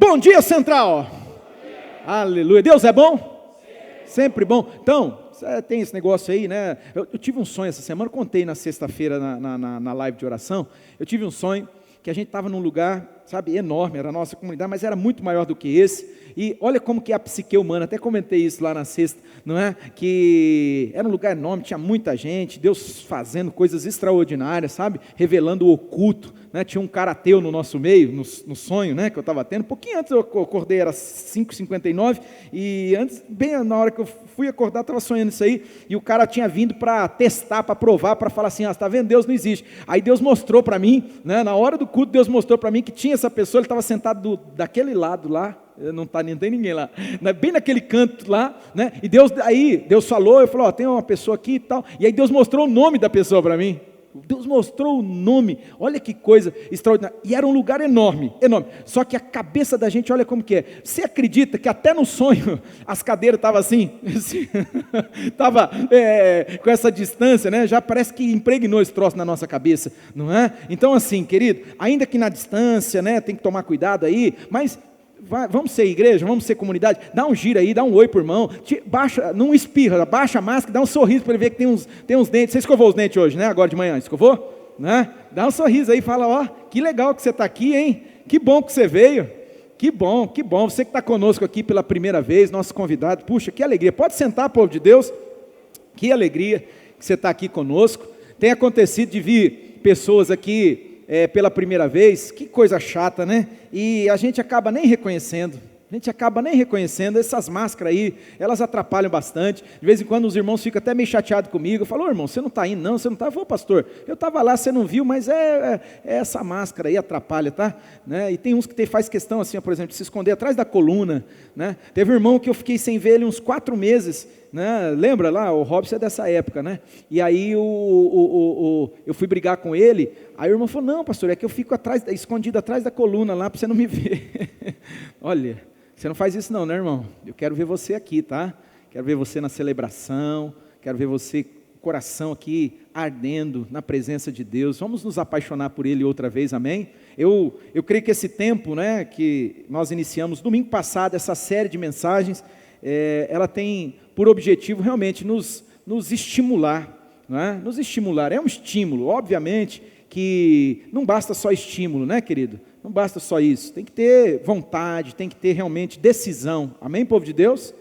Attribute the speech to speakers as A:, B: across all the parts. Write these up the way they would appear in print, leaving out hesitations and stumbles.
A: Bom dia, Central! Aleluia! Deus é bom? Sempre bom. Então, tem esse negócio aí, né? Eu tive um sonho essa semana, contei na sexta-feira na live de oração. Eu tive um sonho que a gente estava num lugar, sabe, enorme, era a nossa comunidade, mas era muito maior do que esse. E olha como que é a psique humana, até comentei isso lá na sexta, não é? Que era um lugar enorme, tinha muita gente, Deus fazendo coisas extraordinárias, sabe? Revelando o oculto, né? Tinha um cara ateu no nosso meio, no sonho, né? Que eu estava tendo. Um pouquinho antes eu acordei, era 5h59, e antes, bem na hora que eu fui acordar, estava sonhando isso aí, e o cara tinha vindo para testar, para provar, para falar assim, você está vendo? Deus não existe. Aí Deus mostrou para mim, né? Na hora do culto, Deus mostrou para mim que tinha essa pessoa, ele estava sentado daquele lado lá, não tem ninguém lá, bem naquele canto lá, né? E Deus falou, eu falei, tem uma pessoa aqui e tal, e aí Deus mostrou o nome da pessoa para mim. Deus mostrou o nome, olha que coisa extraordinária, e era um lugar enorme, só que a cabeça da gente, olha como que é, você acredita que até no sonho, as cadeiras estavam assim, estava com essa distância, né? Já parece que impregnou esse troço na nossa cabeça, não é? Então assim, querido, ainda que na distância, né, tem que tomar cuidado aí, mas vamos ser igreja, vamos ser comunidade, dá um giro aí, dá um oi por irmão, baixa, não espirra, baixa a máscara, dá um sorriso para ele ver que tem uns dentes. Você escovou os dentes hoje, né? Agora de manhã, escovou? Né? Dá um sorriso aí, fala, que legal que você está aqui, hein? Que bom que você veio, que bom, você que está conosco aqui pela primeira vez, nosso convidado, puxa, que alegria, pode sentar, povo de Deus, que alegria que você está aqui conosco. Tem acontecido de vir pessoas aqui pela primeira vez, que coisa chata, né? E a gente acaba nem reconhecendo, essas máscaras aí, elas atrapalham bastante. De vez em quando os irmãos ficam até meio chateados comigo, eu falo, irmão, você não está indo não, você não está, eu falo, pastor, eu estava lá, você não viu, mas essa máscara aí atrapalha, tá? Né? E tem uns que faz questão assim, por exemplo, de se esconder atrás da coluna, né? Teve um irmão que eu fiquei sem ver ele uns 4 meses, né? Lembra lá, o Robson é dessa época, né? E aí eu fui brigar com ele, aí o irmão falou, não pastor, é que eu fico escondido atrás da coluna lá, para você não me ver. Olha, você não faz isso não, né, irmão? Eu quero ver você aqui, tá? Quero ver você na celebração, quero ver você, coração aqui, ardendo na presença de Deus. Vamos nos apaixonar por Ele outra vez, amém? Eu creio que esse tempo, né, que nós iniciamos domingo passado, essa série de mensagens, ela tem por objetivo realmente nos estimular, não é? Nos estimular, é um estímulo, obviamente que não basta só estímulo, né, querido? Não basta só isso, tem que ter vontade, tem que ter realmente decisão, amém, povo de Deus?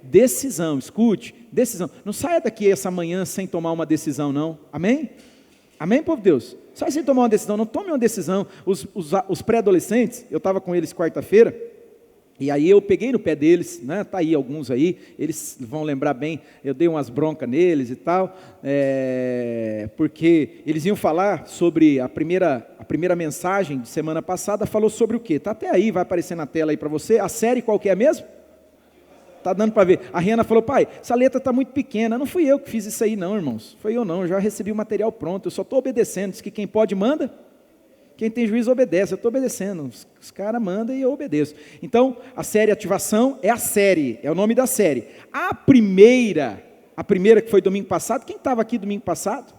A: Decisão, escute, decisão, não saia daqui essa manhã sem tomar uma decisão não, amém? Amém, povo de Deus? Sai sem tomar uma decisão, não tome uma decisão. Os pré-adolescentes, eu estava com eles quarta-feira, e aí eu peguei no pé deles, né? Tá aí alguns aí, eles vão lembrar bem, eu dei umas broncas neles e tal, porque eles iam falar sobre a primeira mensagem de semana passada, falou sobre o quê? Está até aí, vai aparecer na tela aí para você, a série qual que é mesmo? Está dando para ver. A Rihanna falou, pai, essa letra está muito pequena, não fui eu que fiz isso aí não, irmãos, foi eu não, eu já recebi o material pronto, eu só estou obedecendo, diz que quem pode manda, quem tem juízo obedece, eu estou obedecendo, os caras mandam e eu obedeço. Então, a série Ativação é a série, é o nome da série. A primeira que foi domingo passado, quem estava aqui domingo passado?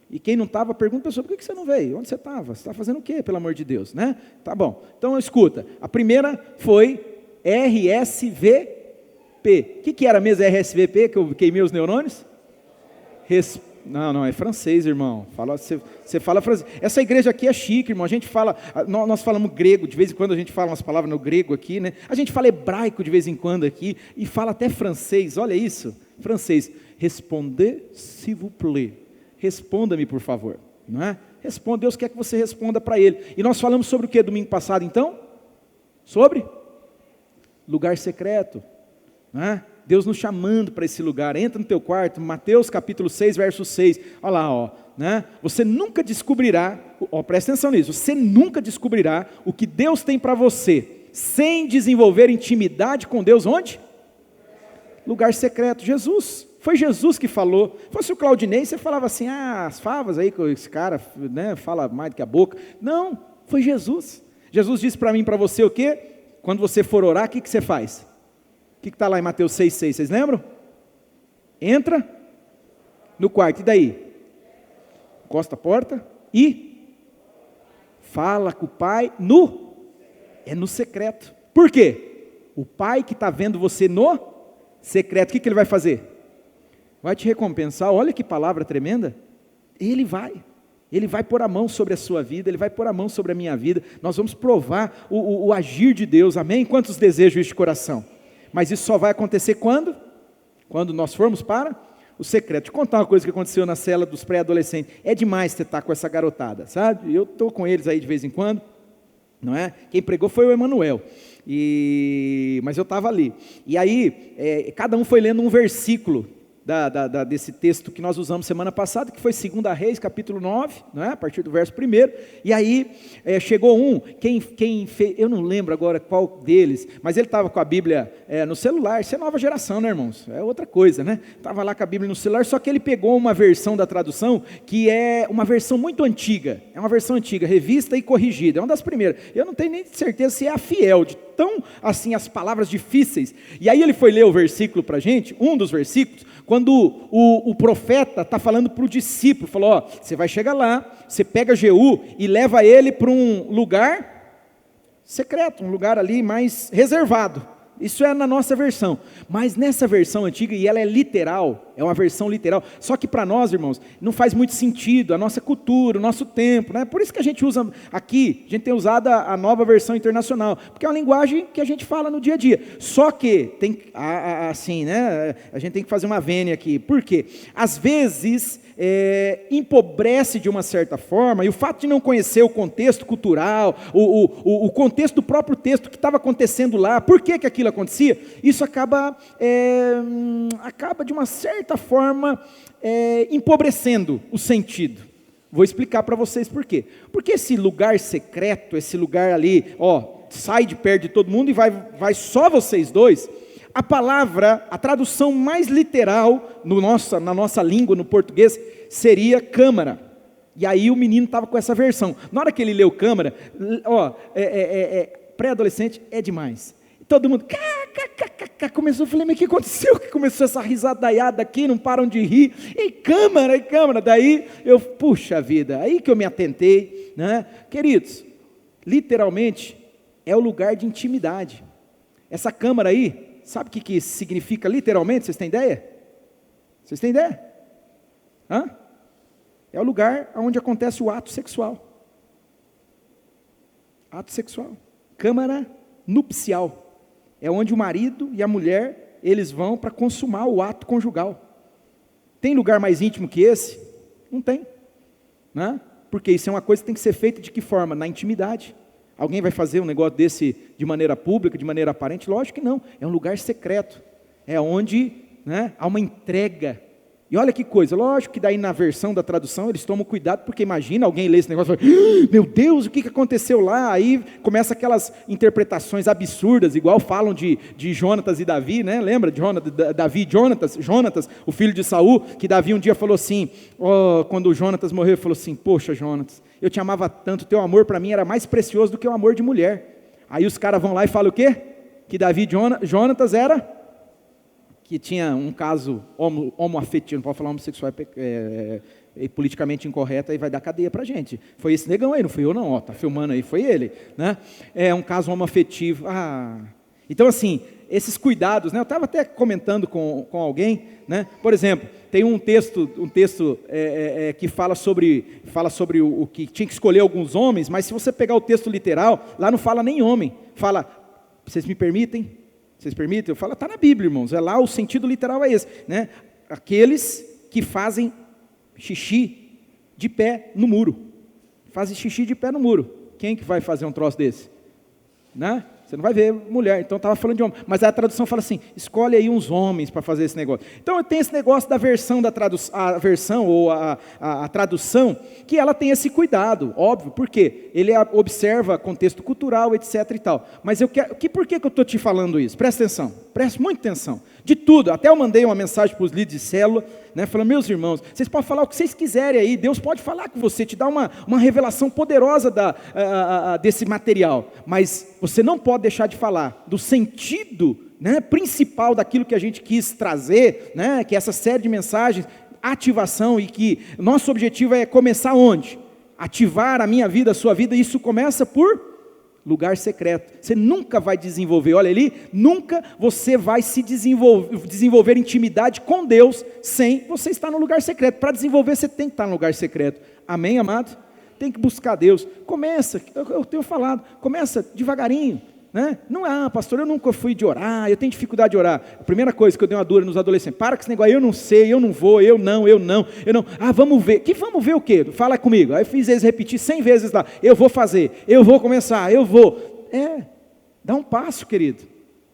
A: E quem não estava, pergunta para a pessoa, por que você não veio? Onde você estava? Você está fazendo o quê, pelo amor de Deus? Né? Tá bom, então escuta, a primeira foi RSVP. O que era mesmo RSVP, que eu queimei os neurônios? Não, é francês, irmão. Você fala francês. Essa igreja aqui é chique, irmão. A gente fala, nós falamos grego, de vez em quando a gente fala umas palavras no grego aqui, né? A gente fala hebraico de vez em quando aqui, e fala até francês, olha isso, francês. Respondez, s'il vous plaît. Responda-me, por favor. Não é? Responda, Deus quer que você responda para Ele. E nós falamos sobre o que domingo passado, então? Sobre lugar secreto. Não é? Deus nos chamando para esse lugar, entra no teu quarto, Mateus capítulo 6, verso 6, olha lá, né? Você nunca descobrirá, presta atenção nisso, você nunca descobrirá o que Deus tem para você, sem desenvolver intimidade com Deus, onde? Lugar secreto, foi Jesus que falou. Se fosse o Claudinei, você falava assim, as favas aí, que esse cara, né, fala mais do que a boca, não, foi Jesus disse para mim e para você o quê? Quando você for orar, o que você faz? O que está lá em Mateus 6,6, vocês lembram? Entra no quarto, e daí? Encosta a porta e fala com o Pai no secreto. Por quê? O Pai que está vendo você no secreto, o que ele vai fazer? Vai te recompensar. Olha que palavra tremenda. Ele vai pôr a mão sobre a sua vida, Ele vai pôr a mão sobre a minha vida, nós vamos provar o agir de Deus, amém? Quantos desejos isso de coração? Mas isso só vai acontecer quando? Quando nós formos para o secreto. Deixa eu contar uma coisa que aconteceu na cela dos pré-adolescentes. É demais você estar com essa garotada, sabe? Eu estou com eles aí de vez em quando, não é? Quem pregou foi o Emanuel, mas eu estava ali. E aí, cada um foi lendo um versículo desse texto que nós usamos semana passada, que foi 2 Reis, capítulo 9, não é? A partir do verso 1, e aí chegou quem fez, eu não lembro agora qual deles, mas ele estava com a Bíblia no celular. Isso é nova geração, né, irmãos? É outra coisa, né? Estava lá com a Bíblia no celular, só que ele pegou uma versão da tradução, que é uma versão muito antiga, revista e corrigida, é uma das primeiras. Eu não tenho nem certeza se é a fiel, de tão assim as palavras difíceis. E aí ele foi ler o versículo para a gente, um dos versículos, quando o profeta está falando para o discípulo, falou, você vai chegar lá, você pega Jeú e leva ele para um lugar secreto, um lugar ali mais reservado. Isso é na nossa versão, mas nessa versão antiga, e ela é literal, é uma versão literal, só que para nós, irmãos, não faz muito sentido, a nossa cultura, o nosso tempo, né? Por isso que a gente usa aqui, a gente tem usado a nova versão internacional, porque é uma linguagem que a gente fala no dia a dia, só que, tem assim, né? A gente tem que fazer uma vênia aqui, por quê? Às vezes, empobrece de uma certa forma, e o fato de não conhecer o contexto cultural, o contexto do próprio texto que estava acontecendo lá, por que aquilo acontecia, isso acaba de uma certa forma empobrecendo o sentido. Vou explicar para vocês por quê. Porque esse lugar secreto, esse lugar ali, sai de perto de todo mundo e vai só vocês dois. A palavra, a tradução mais literal na nossa língua, no português, seria câmara. E aí o menino estava com essa versão. Na hora que ele leu câmara, pré-adolescente é demais. Todo mundo, começou, eu falei, mas o que aconteceu? Que começou essa risadaiada aqui, não param de rir, e câmara, daí eu, puxa vida, aí que eu me atentei, né? Queridos, literalmente, é o lugar de intimidade. Essa câmara aí, sabe o que significa literalmente? Vocês têm ideia? É o lugar onde acontece o ato sexual. Câmara nupcial. É onde o marido e a mulher, eles vão para consumar o ato conjugal. Tem lugar mais íntimo que esse? Não tem, né? Porque isso é uma coisa que tem que ser feita de que forma? Na intimidade. Alguém vai fazer um negócio desse de maneira pública, de maneira aparente? Lógico que não, é um lugar secreto, é onde, né, há uma entrega. E olha que coisa, lógico que daí na versão da tradução eles tomam cuidado, porque imagina alguém ler esse negócio e fala, meu Deus, o que aconteceu lá? Aí começa aquelas interpretações absurdas, igual falam de Jonatas e Davi, né? Lembra de Davi e Jonatas, o filho de Saul, que Davi um dia falou assim, quando o Jonatas morreu, ele falou assim, poxa Jonatas, eu te amava tanto, teu amor para mim era mais precioso do que o amor de mulher. Aí os caras vão lá e falam o quê? Que Davi e Jonatas era... que tinha um caso homoafetivo, não pode falar homossexual, é politicamente incorreto, aí vai dar cadeia para a gente. Foi esse negão aí, não fui eu não, está filmando aí, foi ele, né? É um caso homoafetivo. Então assim, esses cuidados, né? Eu estava até comentando com alguém, né? Por exemplo, tem um texto que fala sobre o que tinha que escolher alguns homens, mas se você pegar o texto literal, lá não fala nem homem, fala, vocês me permitem? Vocês permitem? Eu falo, está na Bíblia, irmãos, é lá, o sentido literal é esse, né? Aqueles que fazem xixi de pé no muro, quem que vai fazer um troço desse? Né? Você não vai ver mulher, então estava falando de homem, mas a tradução fala assim, escolhe aí uns homens para fazer esse negócio. Então eu tenho esse negócio da versão, a versão ou a tradução, que ela tem esse cuidado, óbvio, porque ele observa contexto cultural, etc e tal, mas por que eu estou te falando isso? Presta atenção, preste muita atenção, de tudo, até eu mandei uma mensagem para os líderes de célula, né, falando, meus irmãos, vocês podem falar o que vocês quiserem aí, Deus pode falar com você, te dar uma revelação poderosa desse material, mas você não pode deixar de falar do sentido, né, principal daquilo que a gente quis trazer, né, que é essa série de mensagens, ativação, e que nosso objetivo é começar onde? Ativar a minha vida, a sua vida, e isso começa por Lugar secreto. Você nunca vai desenvolver, olha ali, nunca você vai se desenvolver intimidade com Deus sem você estar no lugar secreto. Para desenvolver, você tem que estar no lugar secreto. Amém, amado? Tem que buscar Deus. Começa, eu tenho falado, começa devagarinho. Né? Não pastor, eu nunca fui de orar, eu tenho dificuldade de orar. A primeira coisa que eu dei uma dura nos adolescentes: para com esse negócio, eu não sei, eu não vou, eu não. Vamos ver. Que vamos ver o quê? Fala comigo. Aí fiz eles repetir 100 vezes lá: eu vou fazer, eu vou começar, eu vou. Dá um passo, querido.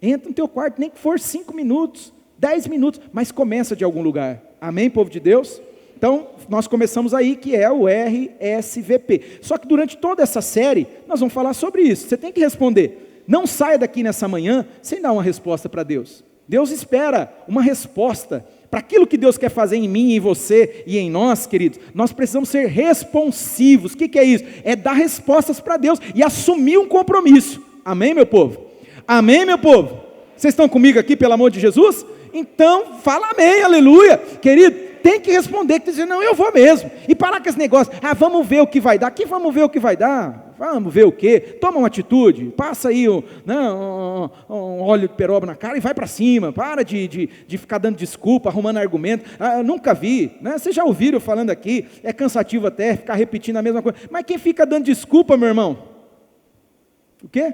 A: Entra no teu quarto, nem que for 5 minutos, 10 minutos, mas começa de algum lugar. Amém, povo de Deus? Então, nós começamos aí, que é o RSVP. Só que durante toda essa série, nós vamos falar sobre isso. Você tem que responder. Não saia daqui nessa manhã sem dar uma resposta para Deus. Deus espera uma resposta. Para aquilo que Deus quer fazer em mim, em você e em nós, queridos, nós precisamos ser responsivos. O que é isso? É dar respostas para Deus e assumir um compromisso. Amém, meu povo? Amém, meu povo? Vocês estão comigo aqui, pelo amor de Jesus? Então, fala amém, aleluia. Querido, tem que responder, que dizer, não, eu vou mesmo. E parar com esse negócio: vamos ver o que vai dar. Que vamos ver o que vai dar? Vamos ver o quê? Toma uma atitude, passa aí um óleo de peroba na cara e vai para cima. Para de ficar dando desculpa, arrumando argumento. Eu nunca vi, né? Vocês já ouviram eu falando aqui, é cansativo até ficar repetindo a mesma coisa. Mas quem fica dando desculpa, meu irmão? O quê?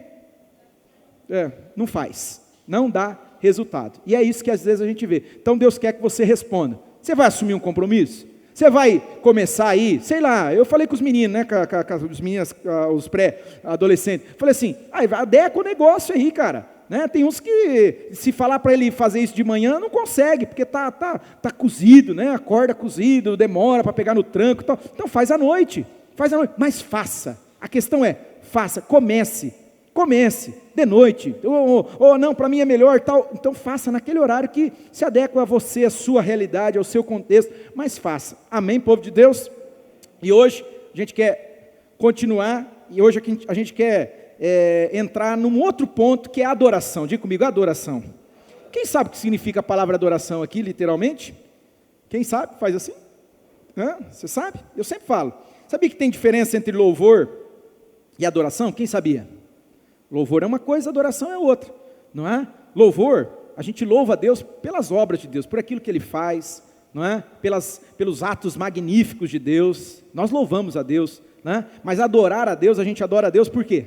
A: Não faz, não dá resultado. E é isso que às vezes a gente vê. Então Deus quer que você responda. Você vai assumir um compromisso? Você vai começar aí, sei lá, eu falei com os meninos, né, com os meninos, os pré-adolescentes, falei assim: adequa o negócio aí, cara, né? Tem uns que, se falar para ele fazer isso de manhã, não consegue, porque tá cozido, né? Acorda cozido, demora para pegar no tranco e tal. Então faz à noite, mas faça. A questão é, faça, comece de noite, ou não, para mim é melhor, tal. Então faça naquele horário que se adequa a você, a sua realidade, ao seu contexto, mas faça. Amém, povo de Deus? E hoje a gente quer continuar, e hoje a gente quer entrar num outro ponto, que é a adoração. Diga comigo, adoração. Quem sabe o que significa a palavra adoração aqui, literalmente? Quem sabe? Faz assim? Você sabe? Eu sempre falo. Sabia que tem diferença entre louvor e adoração? Quem sabia? Louvor é uma coisa, adoração é outra, não é? Louvor, a gente louva a Deus pelas obras de Deus, por aquilo que Ele faz, não é? Pelos atos magníficos de Deus, nós louvamos a Deus, né? Mas adorar a Deus, a gente adora a Deus por quê?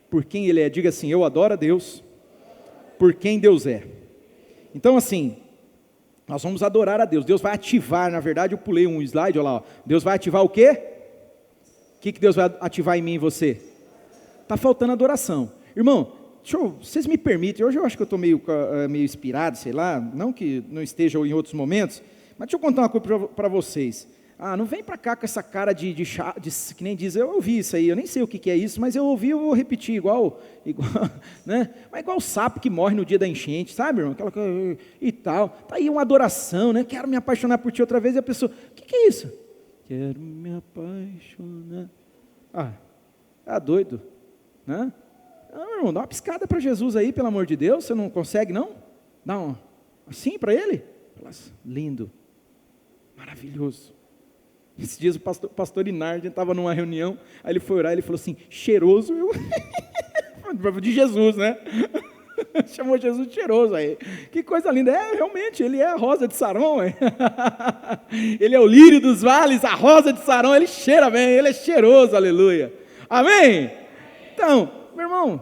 A: Por quem Ele é. Diga assim: eu adoro a Deus por quem Deus é. Então assim, nós vamos adorar a Deus. Deus vai ativar, na verdade eu pulei um slide, olha lá, ó. Deus vai ativar o quê? O que Deus vai ativar em mim e você? Está faltando adoração. Irmão, vocês me permitem, hoje eu acho que eu estou meio inspirado, sei lá, não que não esteja em outros momentos, mas deixa eu contar uma coisa para vocês. Não vem para cá com essa cara de que nem diz, eu ouvi isso aí, eu nem sei o que é isso, mas eu ouvi, eu vou repetir, igual né? Mas igual o sapo que morre no dia da enchente, sabe, irmão? Aquela coisa e tal. Está aí uma adoração, né? Quero me apaixonar por ti outra vez, e a pessoa, o que é isso? Quero me apaixonar. Tá doido? Né? Irmão, dá uma piscada para Jesus aí, pelo amor de Deus. Você não consegue, não? Dá um assim para Ele? Lindo, maravilhoso. Esses dias o pastor Inardi estava numa reunião, aí ele foi orar, ele falou assim: cheiroso, de Jesus, né? Chamou Jesus de cheiroso aí. Que coisa linda. Realmente, Ele é a rosa de Saron. Ele é o lírio dos vales, a rosa de Saron. Ele cheira bem, Ele é cheiroso, aleluia. Amém? Então, meu irmão,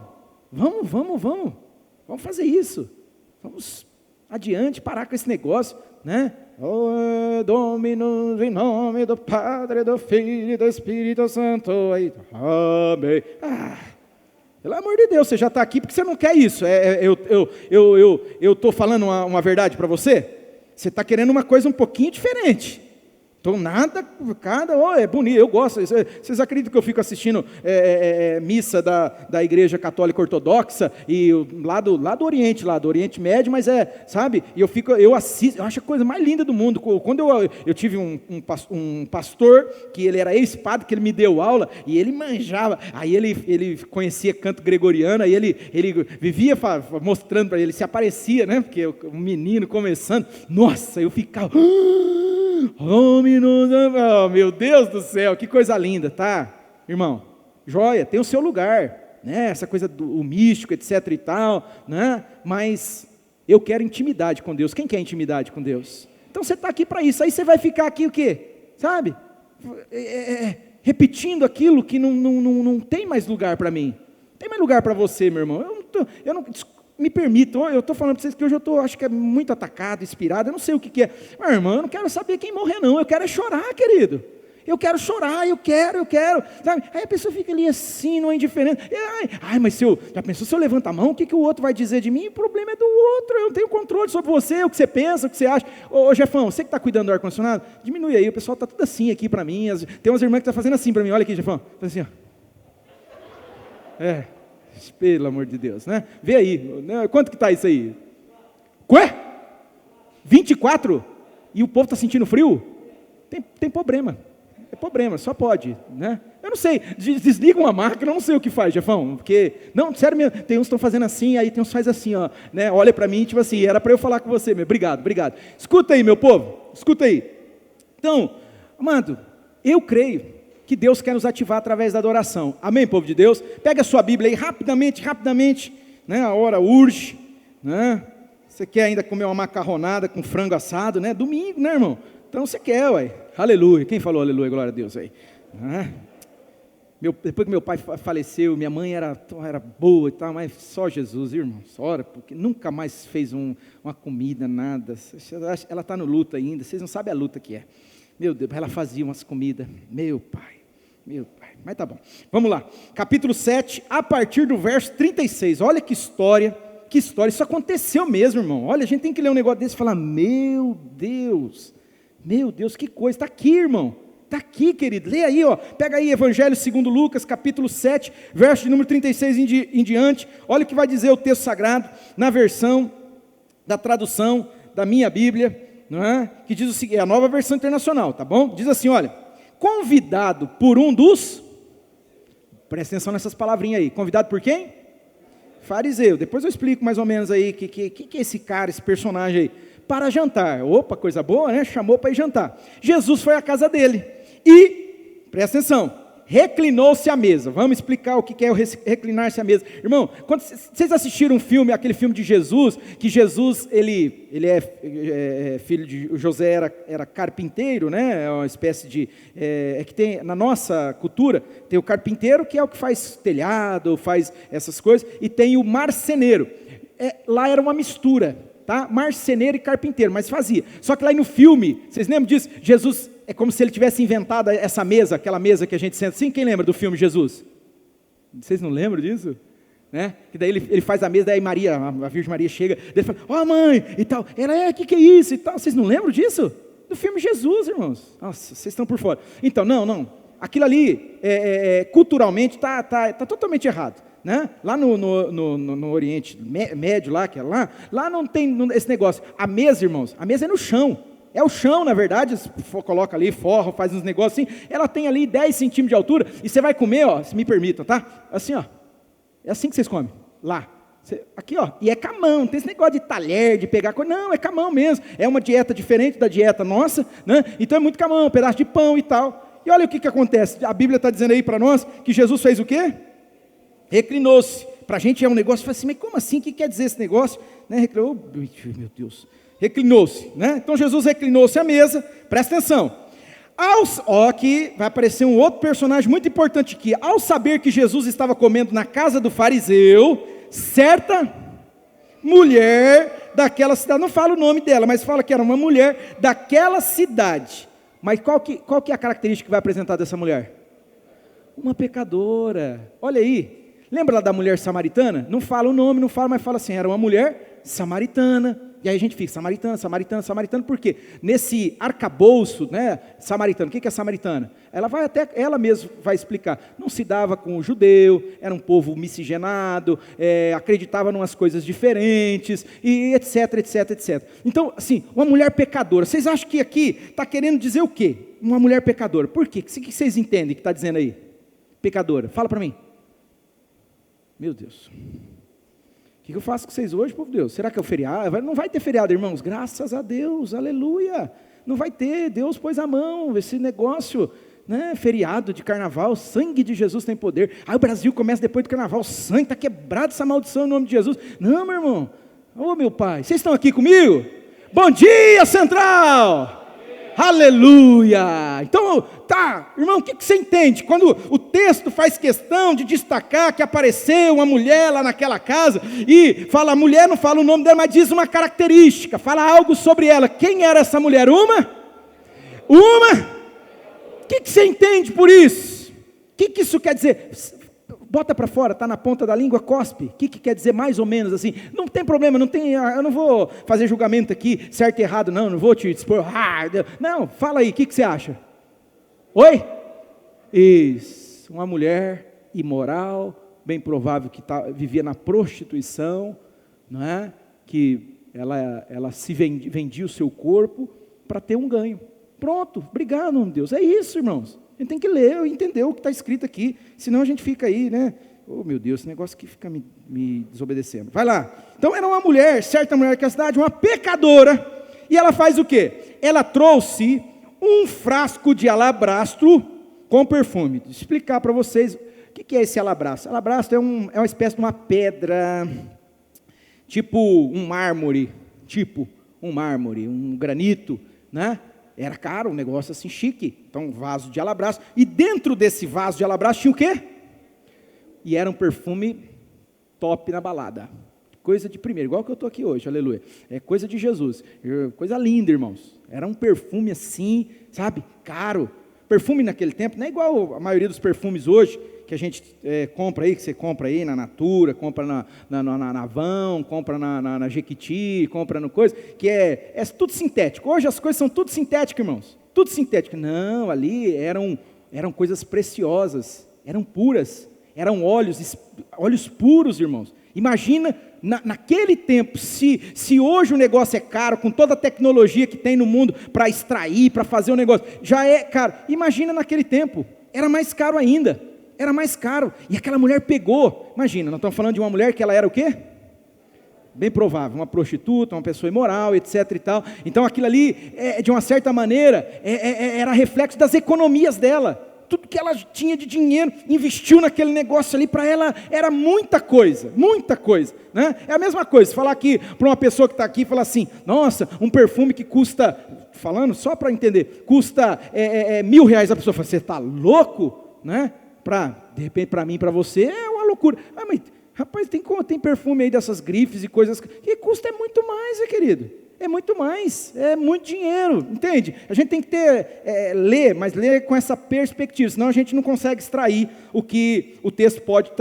A: vamos fazer isso, vamos adiante, parar com esse negócio, né? Dominus, em nome do Padre, do Filho e do Espírito Santo, aí, amém. Pelo amor de Deus, você já está aqui porque você não quer isso. Eu estou falando uma verdade para você? Você está querendo uma coisa um pouquinho diferente. Então nada, é bonito, eu gosto. Vocês acreditam que eu fico assistindo missa da Igreja Católica Ortodoxa e lá do Oriente, do Oriente Médio, mas sabe? E eu assisto, eu acho a coisa mais linda do mundo. Quando eu tive um pastor que ele era ex-padre, que ele me deu aula e ele manjava. Aí ele conhecia canto gregoriano, aí ele vivia mostrando para ele, se aparecia, né? Porque um menino começando, nossa, eu ficava. Oh, meu Deus do céu, que coisa linda, tá? Irmão, joia, tem o seu lugar, né? Essa coisa do místico, etc e tal, né? Mas eu quero intimidade com Deus. Quem quer intimidade com Deus? Então você está aqui para isso. Aí você vai ficar aqui o quê? Sabe? Repetindo aquilo que não tem mais lugar para mim. Não tem mais lugar para você, meu irmão. Me permitam, eu estou falando para vocês que hoje acho que é muito atacado, inspirado, eu não sei o que é. Meu irmão, eu não quero saber quem morrer não, eu quero chorar, querido. Eu quero chorar, eu quero, sabe? Aí a pessoa fica ali assim, não é indiferente. Mas já pensou se eu levanto a mão, o que o outro vai dizer de mim? O problema é do outro, eu não tenho controle sobre você, o que você pensa, o que você acha. Ô Jefão, você que está cuidando do ar-condicionado, diminui aí, o pessoal está tudo assim aqui para mim. Tem umas irmãs que estão fazendo assim para mim, olha aqui, Jefão, faz assim, ó. Pelo amor de Deus, né? Vê aí, né? Quanto que está isso aí? Ué? 24? E o povo está sentindo frio? Tem problema. É problema, só pode, né? Eu não sei, desliga uma máquina, eu não sei o que faz, Jefão, porque, não, sério mesmo, tem uns que estão fazendo assim, aí tem uns que faz assim, ó, né? Olha para mim, tipo assim, era para eu falar com você, meu, obrigado. Escuta aí, meu povo, escuta aí. Então, amado, eu creio que Deus quer nos ativar através da adoração. Amém, povo de Deus? Pega a sua Bíblia aí, rapidamente, né? A hora urge, né? Você quer ainda comer uma macarronada com frango assado, né? Domingo, né, irmão? Então você quer, ué. Aleluia. Quem falou aleluia? Glória a Deus aí. Depois que meu pai faleceu, minha mãe era boa e tal, mas só Jesus, irmão. Ora, porque nunca mais fez uma comida, nada. Ela está no luto ainda, vocês não sabem a luta que é. Meu Deus, ela fazia umas comidas. Meu pai, mas tá bom. Vamos lá, capítulo 7, a partir do verso 36. Olha que história, isso aconteceu mesmo, irmão. Olha, a gente tem que ler um negócio desse e falar, meu Deus, que coisa. Está aqui, irmão, está aqui, querido. Lê aí, ó. Pega aí, Evangelho segundo Lucas, capítulo 7, verso de número 36 em diante. Olha o que vai dizer o texto sagrado, na versão da tradução da minha Bíblia, não é? Que diz o seguinte, é a Nova Versão Internacional, tá bom? Diz assim, olha, convidado por um dos, presta atenção nessas palavrinhas aí, convidado por quem? Fariseu. Depois eu explico mais ou menos aí, que é esse cara, esse personagem aí, para jantar. Opa, coisa boa, né? Chamou para ir jantar. Jesus foi à casa dele e, presta atenção, reclinou-se à mesa. Vamos explicar o que é o reclinar-se à mesa. Irmão, quando vocês assistiram um filme, aquele filme de Jesus, que Jesus, ele é filho de José, era carpinteiro, né? É uma espécie de, que tem, na nossa cultura, tem o carpinteiro, que é o que faz telhado, faz essas coisas, e tem o marceneiro. Lá era uma mistura, tá? Marceneiro e carpinteiro, mas fazia. Só que lá no filme, vocês lembram disso? Jesus, é como se ele tivesse inventado essa mesa, aquela mesa que a gente senta assim. Quem lembra do filme Jesus? Vocês não lembram disso? Né? Que daí ele faz a mesa, daí Maria, a Virgem Maria chega, daí ele fala, ó mãe, e tal. Ela, o que é isso? E tal. Vocês não lembram disso? Do filme Jesus, irmãos. Nossa, vocês estão por fora. Então, não. Aquilo ali, culturalmente, está totalmente errado. Né? Lá no Oriente Médio, lá não tem esse negócio. A mesa, irmãos, a mesa é no chão. É o chão, na verdade, coloca ali, forra, faz uns negócios assim, ela tem ali 10 centímetros de altura, e você vai comer, ó, se me permitam, tá? Assim, ó, é assim que vocês comem, lá, aqui, ó, e é com a mão, não tem esse negócio de talher, de pegar coisa, não, é com a mão mesmo, é uma dieta diferente da dieta nossa, né? Então é muito com a mão, um pedaço de pão e tal, e olha o que acontece, a Bíblia está dizendo aí para nós, que Jesus fez o quê? Reclinou-se. Para a gente é um negócio, fala assim, mas como assim, o que quer dizer esse negócio? Né? Reclinou, meu Deus, reclinou-se, né? Então Jesus reclinou-se à mesa, presta atenção, aqui vai aparecer um outro personagem muito importante aqui, ao saber que Jesus estava comendo na casa do fariseu, certa mulher daquela cidade, não fala o nome dela, mas fala que era uma mulher daquela cidade, mas qual que é a característica que vai apresentar dessa mulher? Uma pecadora. Olha aí, lembra lá da mulher samaritana? Não fala o nome, mas fala assim, era uma mulher samaritana. E aí a gente fica, samaritana, por quê? Nesse arcabouço, né, samaritano, o que é samaritana? Ela mesma vai explicar, não se dava com o judeu, era um povo miscigenado, acreditava em umas coisas diferentes, e etc. Então, assim, uma mulher pecadora, vocês acham que aqui está querendo dizer o quê? Uma mulher pecadora, por quê? O que vocês entendem que está dizendo aí? Pecadora, fala para mim. Meu Deus. O que eu faço com vocês hoje, povo de Deus? Será que é o feriado? Não vai ter feriado, irmãos, graças a Deus, aleluia, não vai ter, Deus pôs a mão, esse negócio, né, feriado de carnaval, o sangue de Jesus tem poder. Aí o Brasil começa depois do carnaval, o sangue está quebrado, essa maldição em nome de Jesus. Não, meu irmão, ô meu pai, vocês estão aqui comigo? Bom dia, Central! Aleluia! Então, tá, irmão, o que você entende? Quando o texto faz questão de destacar que apareceu uma mulher lá naquela casa, e fala, a mulher não fala o nome dela, mas diz uma característica, fala algo sobre ela. Quem era essa mulher? Uma? O que você entende por isso? O que isso quer dizer? Bota para fora, está na ponta da língua, cospe. O que quer dizer mais ou menos assim? Não tem problema, eu não vou fazer julgamento aqui, certo e errado, não vou te expor. Não, fala aí, o que você acha? Oi? Isso, uma mulher imoral, bem provável que vivia na prostituição, não é? Que ela se vendia o seu corpo para ter um ganho. Pronto, obrigado, meu Deus, é isso, irmãos. A gente tem que ler e entender o que está escrito aqui, senão a gente fica aí, né? Oh, meu Deus, esse negócio que fica me desobedecendo. Vai lá. Então era uma mulher, certa mulher da cidade, uma pecadora, e ela faz o quê? Ela trouxe um frasco de alabastro com perfume. Vou explicar para vocês o que é esse alabastro. Alabastro é uma espécie de uma pedra, tipo um mármore, um granito, né? Era caro, um negócio assim chique. Então, um vaso de alabastro. E dentro desse vaso de alabastro tinha o quê? E era um perfume top na balada. Coisa de primeiro, igual que eu estou aqui hoje, aleluia. É coisa de Jesus. Coisa linda, irmãos. Era um perfume assim, sabe, caro. Perfume naquele tempo, não é igual a maioria dos perfumes hoje, que a gente compra aí, que você compra aí na Natura, compra na Avon, compra na Jequiti, compra no coisa, que é tudo sintético. Hoje as coisas são tudo sintéticas, irmãos. Tudo sintético. Não, ali eram coisas preciosas, eram puras, eram óleos puros, irmãos. Imagina, naquele tempo, se hoje o negócio é caro, com toda a tecnologia que tem no mundo para extrair, para fazer o negócio, já é caro. Imagina naquele tempo, era mais caro ainda. Era mais caro, e aquela mulher pegou, imagina, nós estamos falando de uma mulher que ela era o quê? Bem provável, uma prostituta, uma pessoa imoral, etc e tal, então aquilo ali, de uma certa maneira, era reflexo das economias dela, tudo que ela tinha de dinheiro, investiu naquele negócio ali, para ela era muita coisa, né? É a mesma coisa, falar aqui para uma pessoa que está aqui, falar assim, nossa, um perfume que custa, falando só para entender, custa R$1.000, a pessoa fala, você está louco? Né? De repente, para mim, para você, é uma loucura. Mas, rapaz, tem perfume aí dessas grifes e coisas, que custa muito mais, querido. É muito mais, é muito dinheiro, entende? A gente tem que ler, mas ler com essa perspectiva, senão a gente não consegue extrair o que o texto pode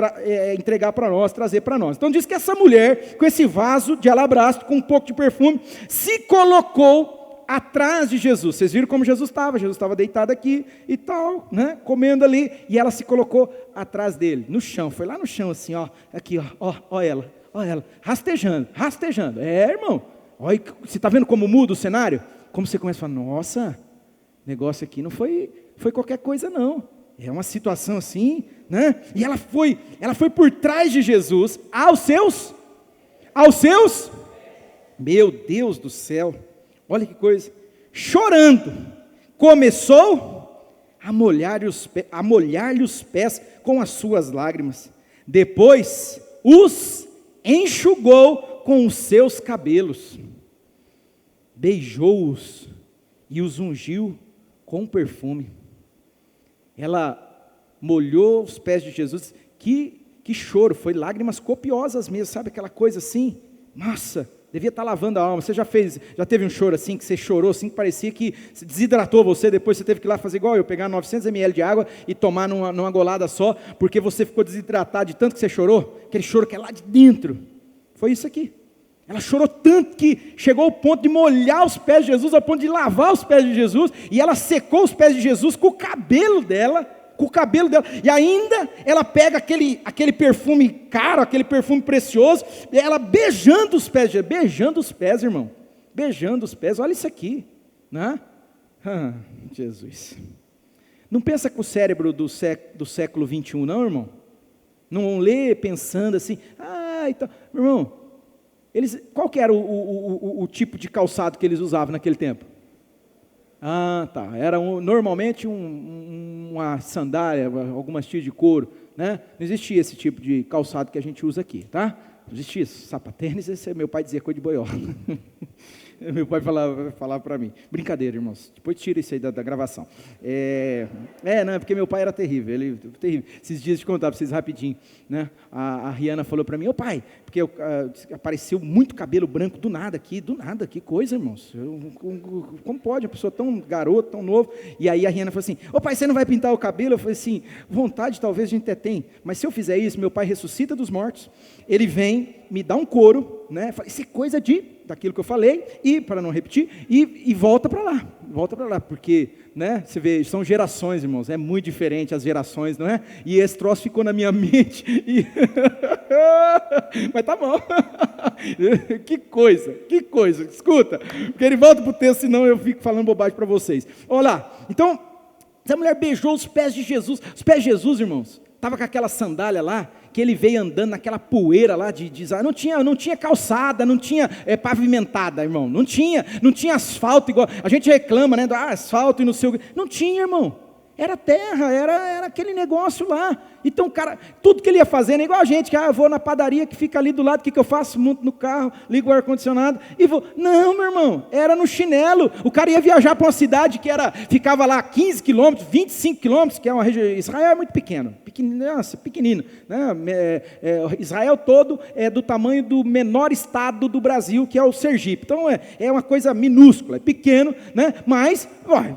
A: entregar para nós, trazer para nós. Então diz que essa mulher, com esse vaso de alabastro, com um pouco de perfume, se colocou atrás de Jesus. Vocês viram como Jesus estava deitado aqui e tal, né, comendo ali, e ela se colocou atrás dele, no chão, foi lá no chão assim, aqui, ó ela, rastejando, irmão, olha, você está vendo como muda o cenário? Como você começa a falar, nossa, negócio aqui não foi qualquer coisa não, é uma situação assim, né, e ela foi por trás de Jesus, aos seus, meu Deus do céu, olha que coisa, chorando, começou a molhar-lhe os pés com as suas lágrimas, depois os enxugou com os seus cabelos, beijou-os e os ungiu com perfume. Ela molhou os pés de Jesus, que choro, foi lágrimas copiosas mesmo, sabe aquela coisa assim, nossa, devia estar lavando a alma. Você já teve um choro assim, que você chorou assim, que parecia que desidratou você, depois você teve que ir lá fazer igual eu, pegar 900 ml de água e tomar numa golada só, porque você ficou desidratado de tanto que você chorou, aquele choro que é lá de dentro, foi isso aqui. Ela chorou tanto que chegou ao ponto de molhar os pés de Jesus, ao ponto de lavar os pés de Jesus, e ela secou os pés de Jesus com o cabelo dela, e ainda ela pega aquele perfume caro, aquele perfume precioso, e ela beijando os pés, irmão, beijando os pés, olha isso aqui, né? Jesus, não pensa com o cérebro do século 21 não, irmão, não lê pensando assim, então, irmão, qual que era o tipo de calçado que eles usavam naquele tempo? Ah, tá. Era normalmente uma sandália, algumas tiras de couro, né? Não existia esse tipo de calçado que a gente usa aqui, tá? Não existia isso. Sapatênis, esse meu pai dizia coisa de boiola. Meu pai falava para mim. Brincadeira, irmãos. Depois tira isso aí da gravação. Não, é porque meu pai era terrível. Terrível. Esses dias, de contar para vocês rapidinho, né? A Rihanna falou para mim, ô pai, porque apareceu muito cabelo branco do nada, que coisa, irmãos. Como pode, uma pessoa tão garota, tão novo? E aí a Rihanna falou assim, ô pai, você não vai pintar o cabelo? Eu falei assim, vontade talvez a gente até tem, mas se eu fizer isso, meu pai ressuscita dos mortos, ele vem, me dá um couro, né? Isso é coisa daquilo que eu falei, e para não repetir, e volta para lá, porque, né, você vê, são gerações, irmãos, é muito diferente as gerações, não é? E esse troço ficou na minha mente, mas tá bom, que coisa, escuta, porque ele volta para o texto, senão eu fico falando bobagem para vocês. Olha lá, então, essa mulher beijou os pés de Jesus, irmãos, estava com aquela sandália lá, que ele veio andando naquela poeira lá de Israel, não tinha calçada, não tinha pavimentada, irmão, não tinha asfalto, igual, a gente reclama, né, asfalto e não sei o que, não tinha, irmão, era terra, era aquele negócio lá. Então o cara, tudo que ele ia fazendo é igual a gente, que eu vou na padaria que fica ali do lado, o que eu faço? Monto no carro, ligo o ar-condicionado e vou. Não, meu irmão, era no chinelo. O cara ia viajar para uma cidade que ficava lá 15 quilômetros, 25 quilômetros, que é uma região. Israel é muito pequeno, pequenino, né? Israel todo é do tamanho do menor estado do Brasil, que é o Sergipe. Então é uma coisa minúscula, é pequeno, né? Mas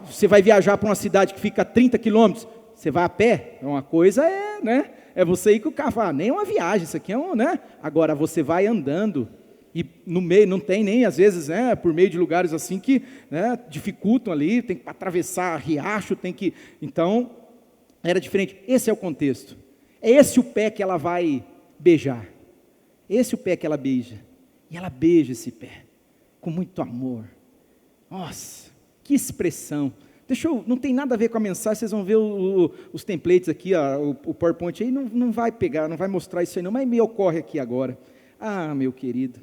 A: você vai viajar para uma cidade que fica a 30 quilômetros, você vai a pé, é uma coisa, né? É você ir com o carro, nem uma viagem, isso aqui é né? Agora você vai andando, e no meio, não tem nem, às vezes, por meio de lugares assim que, né, dificultam ali, tem que atravessar riacho, então, era diferente. Esse é o contexto, é esse o pé que ela vai beijar, esse o pé que ela beija, e ela beija esse pé, com muito amor. Nossa, que expressão. Não tem nada a ver com a mensagem, vocês vão ver os templates aqui, o PowerPoint aí, não vai pegar, não vai mostrar isso aí não, mas me ocorre aqui agora. Ah, meu querido,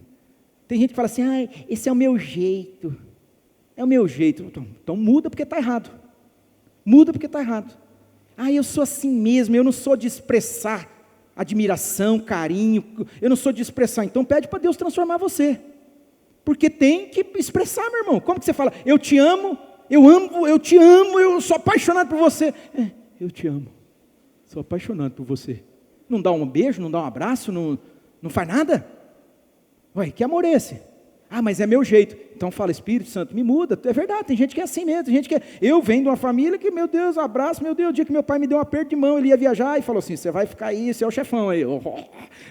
A: tem gente que fala assim, esse é o meu jeito, então muda porque está errado, eu sou assim mesmo, eu não sou de expressar admiração, carinho, eu não sou de expressar, então pede para Deus transformar você, porque tem que expressar, meu irmão. Como que você fala, eu te amo, eu te amo, eu sou apaixonado por você. Eu te amo, sou apaixonado por você. Não dá um beijo, não dá um abraço, não faz nada? Que amor é esse? Mas é meu jeito. Então fala, Espírito Santo, me muda. É verdade, tem gente que é assim mesmo, tem gente que eu venho de uma família que, meu Deus, abraço, meu Deus, o dia que meu pai me deu um aperto de mão, ele ia viajar e falou assim, você vai ficar aí, você é o chefão aí,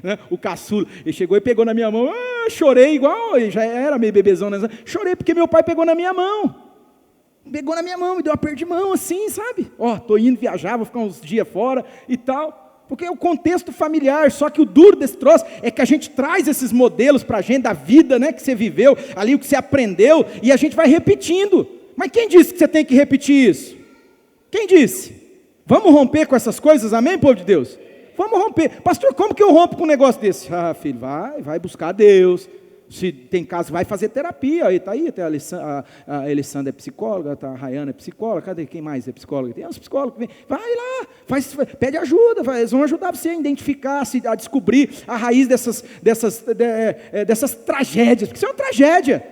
A: né? O caçula. Ele chegou e pegou na minha mão, chorei igual, já era meio bebezão, né? Chorei porque meu pai pegou na minha mão, me deu um aperto de mão assim, sabe? Estou indo viajar, vou ficar uns dias fora e tal, porque é o contexto familiar. Só que o duro desse troço é que a gente traz esses modelos para a gente da vida, né, que você viveu, ali o que você aprendeu, e a gente vai repetindo. Mas quem disse que você tem que repetir isso? Quem disse? Vamos romper com essas coisas, amém, povo de Deus? Vamos romper. Pastor, como que eu rompo com um negócio desse? Filho, vai buscar Deus. Se tem caso, vai fazer terapia, aí está aí, até a Alessandra é psicóloga, a Rayana é psicóloga, cadê quem mais é psicóloga? Tem uns psicólogos que vem, vai lá, pede ajuda, eles vão ajudar você a identificar, a descobrir a raiz dessas tragédias, porque isso é uma tragédia,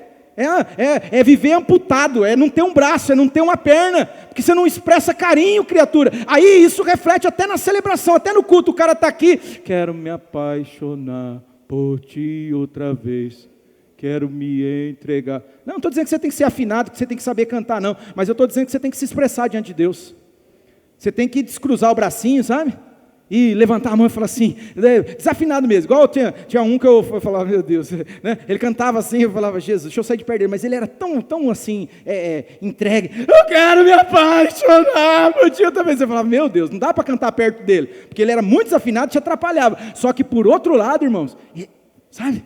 A: é viver amputado, é não ter um braço, é não ter uma perna, porque você não expressa carinho, criatura. Aí isso reflete até na celebração, até no culto, o cara está aqui, quero me apaixonar por ti outra vez, quero me entregar. Não estou dizendo que você tem que ser afinado, que você tem que saber cantar, não, mas eu estou dizendo que você tem que se expressar diante de Deus. Você tem que descruzar o bracinho, sabe? E levantar a mão e falar assim, desafinado mesmo, igual tinha um que eu falava, meu Deus, né? Ele cantava assim, eu falava, Jesus, deixa eu sair de perto dele, mas ele era tão assim, entregue, eu quero me apaixonar por ti outra vez. Eu falava, meu Deus, não dá para cantar perto dele, porque ele era muito desafinado, te atrapalhava. Só que por outro lado, irmãos, sabe,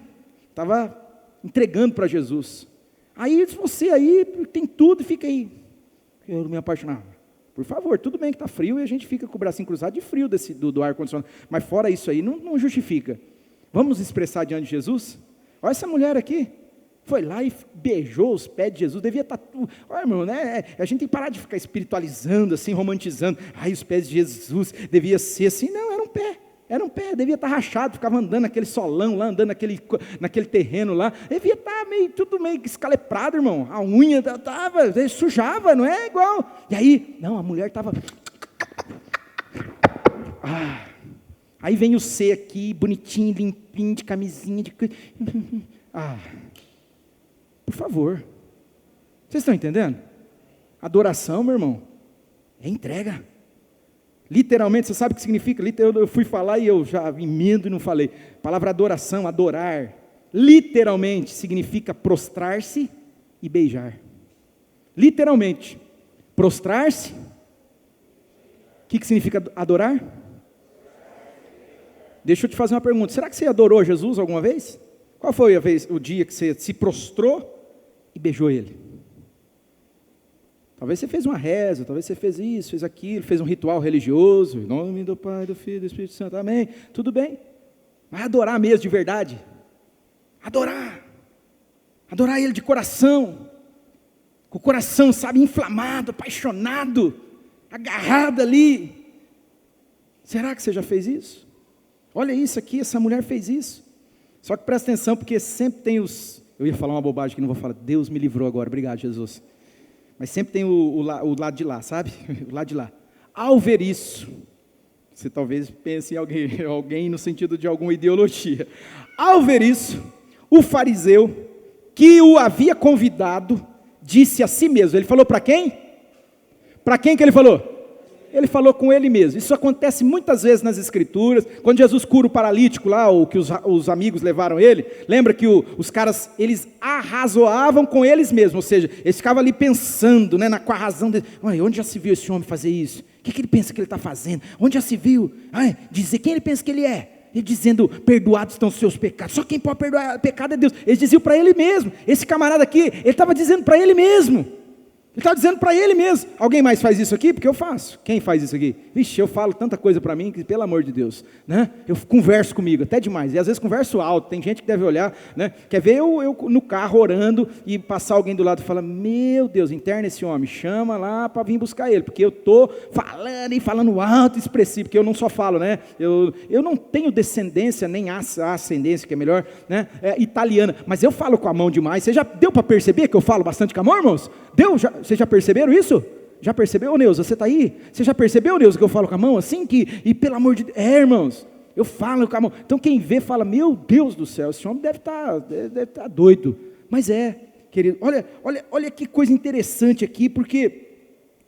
A: estava entregando para Jesus. Aí você aí tem tudo, fica aí, quero me apaixonar. Por favor, tudo bem que está frio e a gente fica com o bracinho cruzado de frio do ar-condicionado, mas fora isso aí, não justifica. Vamos expressar diante de Jesus? Olha essa mulher aqui, Foi lá e beijou os pés de Jesus, devia estar tudo. Olha, irmão, né? A gente tem que parar de ficar espiritualizando, assim, romantizando. Ai, os pés de Jesus, devia ser assim. Não, era um pé, devia estar rachado, ficava andando naquele solão lá, andando naquele terreno lá. Devia estar tudo meio escaleprado, irmão. A unha estava, sujava, não é igual. E aí, não, a mulher estava... Aí vem o C aqui, bonitinho, limpinho, de camisinha, por favor. Vocês estão entendendo? Adoração, meu irmão, é entrega. Literalmente, você sabe o que significa? Eu fui falar e eu já emendo e não falei. A palavra adoração, adorar, literalmente significa prostrar-se e beijar. Literalmente, prostrar-se. O que significa adorar? Deixa eu te fazer uma pergunta. Será que você adorou Jesus alguma vez? Qual foi o dia que você se prostrou e beijou Ele? Talvez você fez uma reza, talvez você fez isso, fez aquilo, fez um ritual religioso, em nome do Pai, do Filho e do Espírito Santo, amém, tudo bem, mas adorar mesmo de verdade, adorar Ele de coração, com o coração, sabe, inflamado, apaixonado, agarrado ali. Será que você já fez isso? Olha isso aqui, essa mulher fez isso. Só que presta atenção, porque sempre tem eu ia falar uma bobagem que não vou falar, Deus me livrou agora, obrigado Jesus. Mas sempre tem o lado de lá, sabe? O lado de lá. Ao ver isso, você talvez pense em alguém no sentido de alguma ideologia. Ao ver isso, o fariseu que o havia convidado, disse a si mesmo, ele falou para quem? Para quem que ele falou? Ele falou com ele mesmo. Isso acontece muitas vezes nas escrituras. Quando Jesus cura o paralítico lá, ou que os amigos levaram ele, lembra que os caras, eles arrazoavam com eles mesmos, ou seja, eles ficavam ali pensando, né, com a razão dele. Onde já se viu esse homem fazer isso? O que ele pensa que ele está fazendo? Onde já se viu? Dizer quem ele pensa que ele é? Ele dizendo, perdoados estão os seus pecados. Só quem pode perdoar o pecado é Deus. Eles diziam para ele mesmo. Esse camarada aqui, ele estava dizendo para ele mesmo. Ele está dizendo para ele mesmo. Alguém mais faz isso aqui? Porque eu faço. Quem faz isso aqui? Vixe, eu falo tanta coisa para mim que, pelo amor de Deus, né? Eu converso comigo, até demais. E às vezes converso alto. Tem gente que deve olhar, né? Quer ver eu no carro orando e passar alguém do lado e falar, meu Deus, interna esse homem, chama lá para vir buscar ele. Porque eu estou falando e falando alto e expressivo. Porque eu não só falo, né? Eu não tenho descendência, nem ascendência, que é melhor, né? Italiana. Mas eu falo com a mão demais. Você já deu para perceber que eu falo bastante com a mão, irmãos? Deu? Vocês já perceberam isso? Já percebeu, Neuza? Você está aí? Você já percebeu, Neuza, que eu falo com a mão assim? E pelo amor de Deus, irmãos, eu falo com a mão. Então quem vê fala, meu Deus do céu, esse homem deve estar doido. Mas querido, olha que coisa interessante aqui, porque,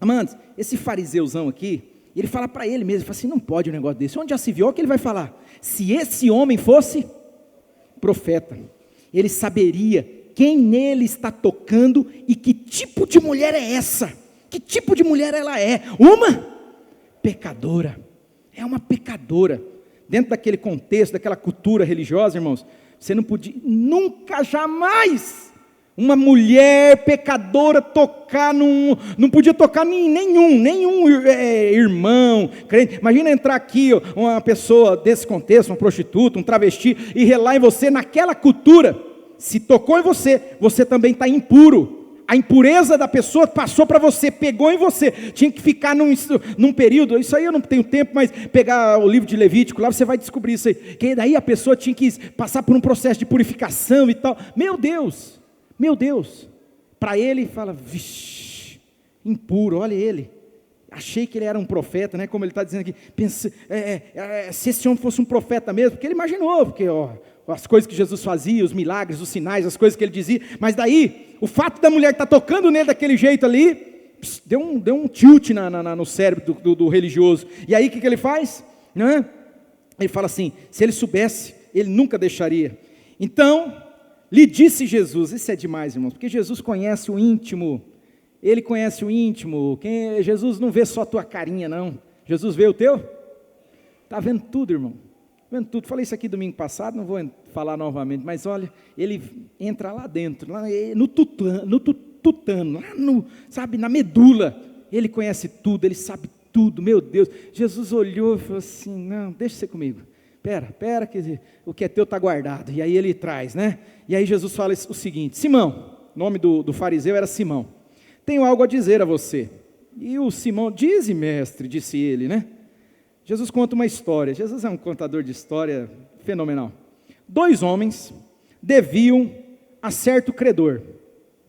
A: amados, esse fariseuzão aqui, ele fala para ele mesmo, ele fala assim, não pode um negócio desse. Onde já se viu, olha o que ele vai falar. Se esse homem fosse profeta, ele saberia quem nele está tocando e que tipo de mulher é essa? Que tipo de mulher ela é? Uma pecadora. É uma pecadora. Dentro daquele contexto, daquela cultura religiosa, irmãos, você não podia, nunca, jamais, uma mulher pecadora tocar não podia tocar nenhum irmão, crente. Imagina entrar aqui uma pessoa desse contexto, uma prostituta, um travesti, e relar em você naquela cultura. Se tocou em você, você também está impuro. A impureza da pessoa passou para você, pegou em você. Tinha que ficar num período, isso aí eu não tenho tempo, mas pegar o livro de Levítico, lá você vai descobrir isso aí. Que daí a pessoa tinha que passar por um processo de purificação e tal. Meu Deus. Para ele, fala, vixe, impuro, olha ele. Achei que ele era um profeta, né? Como ele está dizendo aqui. Se esse homem fosse um profeta mesmo, porque ele imaginou, porque as coisas que Jesus fazia, os milagres, os sinais, as coisas que ele dizia, mas daí, o fato da mulher estar tocando nele daquele jeito ali, deu um tilt no cérebro do religioso. E aí o que ele faz? Né? Ele fala assim, se ele soubesse, ele nunca deixaria. Então, lhe disse Jesus, isso é demais, irmãos, porque Jesus conhece o íntimo, ele conhece o íntimo, Jesus não vê só a tua carinha não, Jesus vê o teu, está vendo tudo, irmão. Vendo tudo, falei isso aqui domingo passado, não vou falar novamente, mas olha, ele entra lá dentro, lá no tutano, lá sabe, na medula, ele conhece tudo, ele sabe tudo, meu Deus. Jesus olhou e falou assim, não, deixa você comigo, Pera, que o que é teu está guardado. E aí ele traz, né? E aí Jesus fala o seguinte: Simão, o nome do fariseu era Simão, tenho algo a dizer a você. E o Simão, dize mestre, disse ele, né? Jesus conta uma história. Jesus é um contador de história fenomenal. 2 homens deviam a certo credor,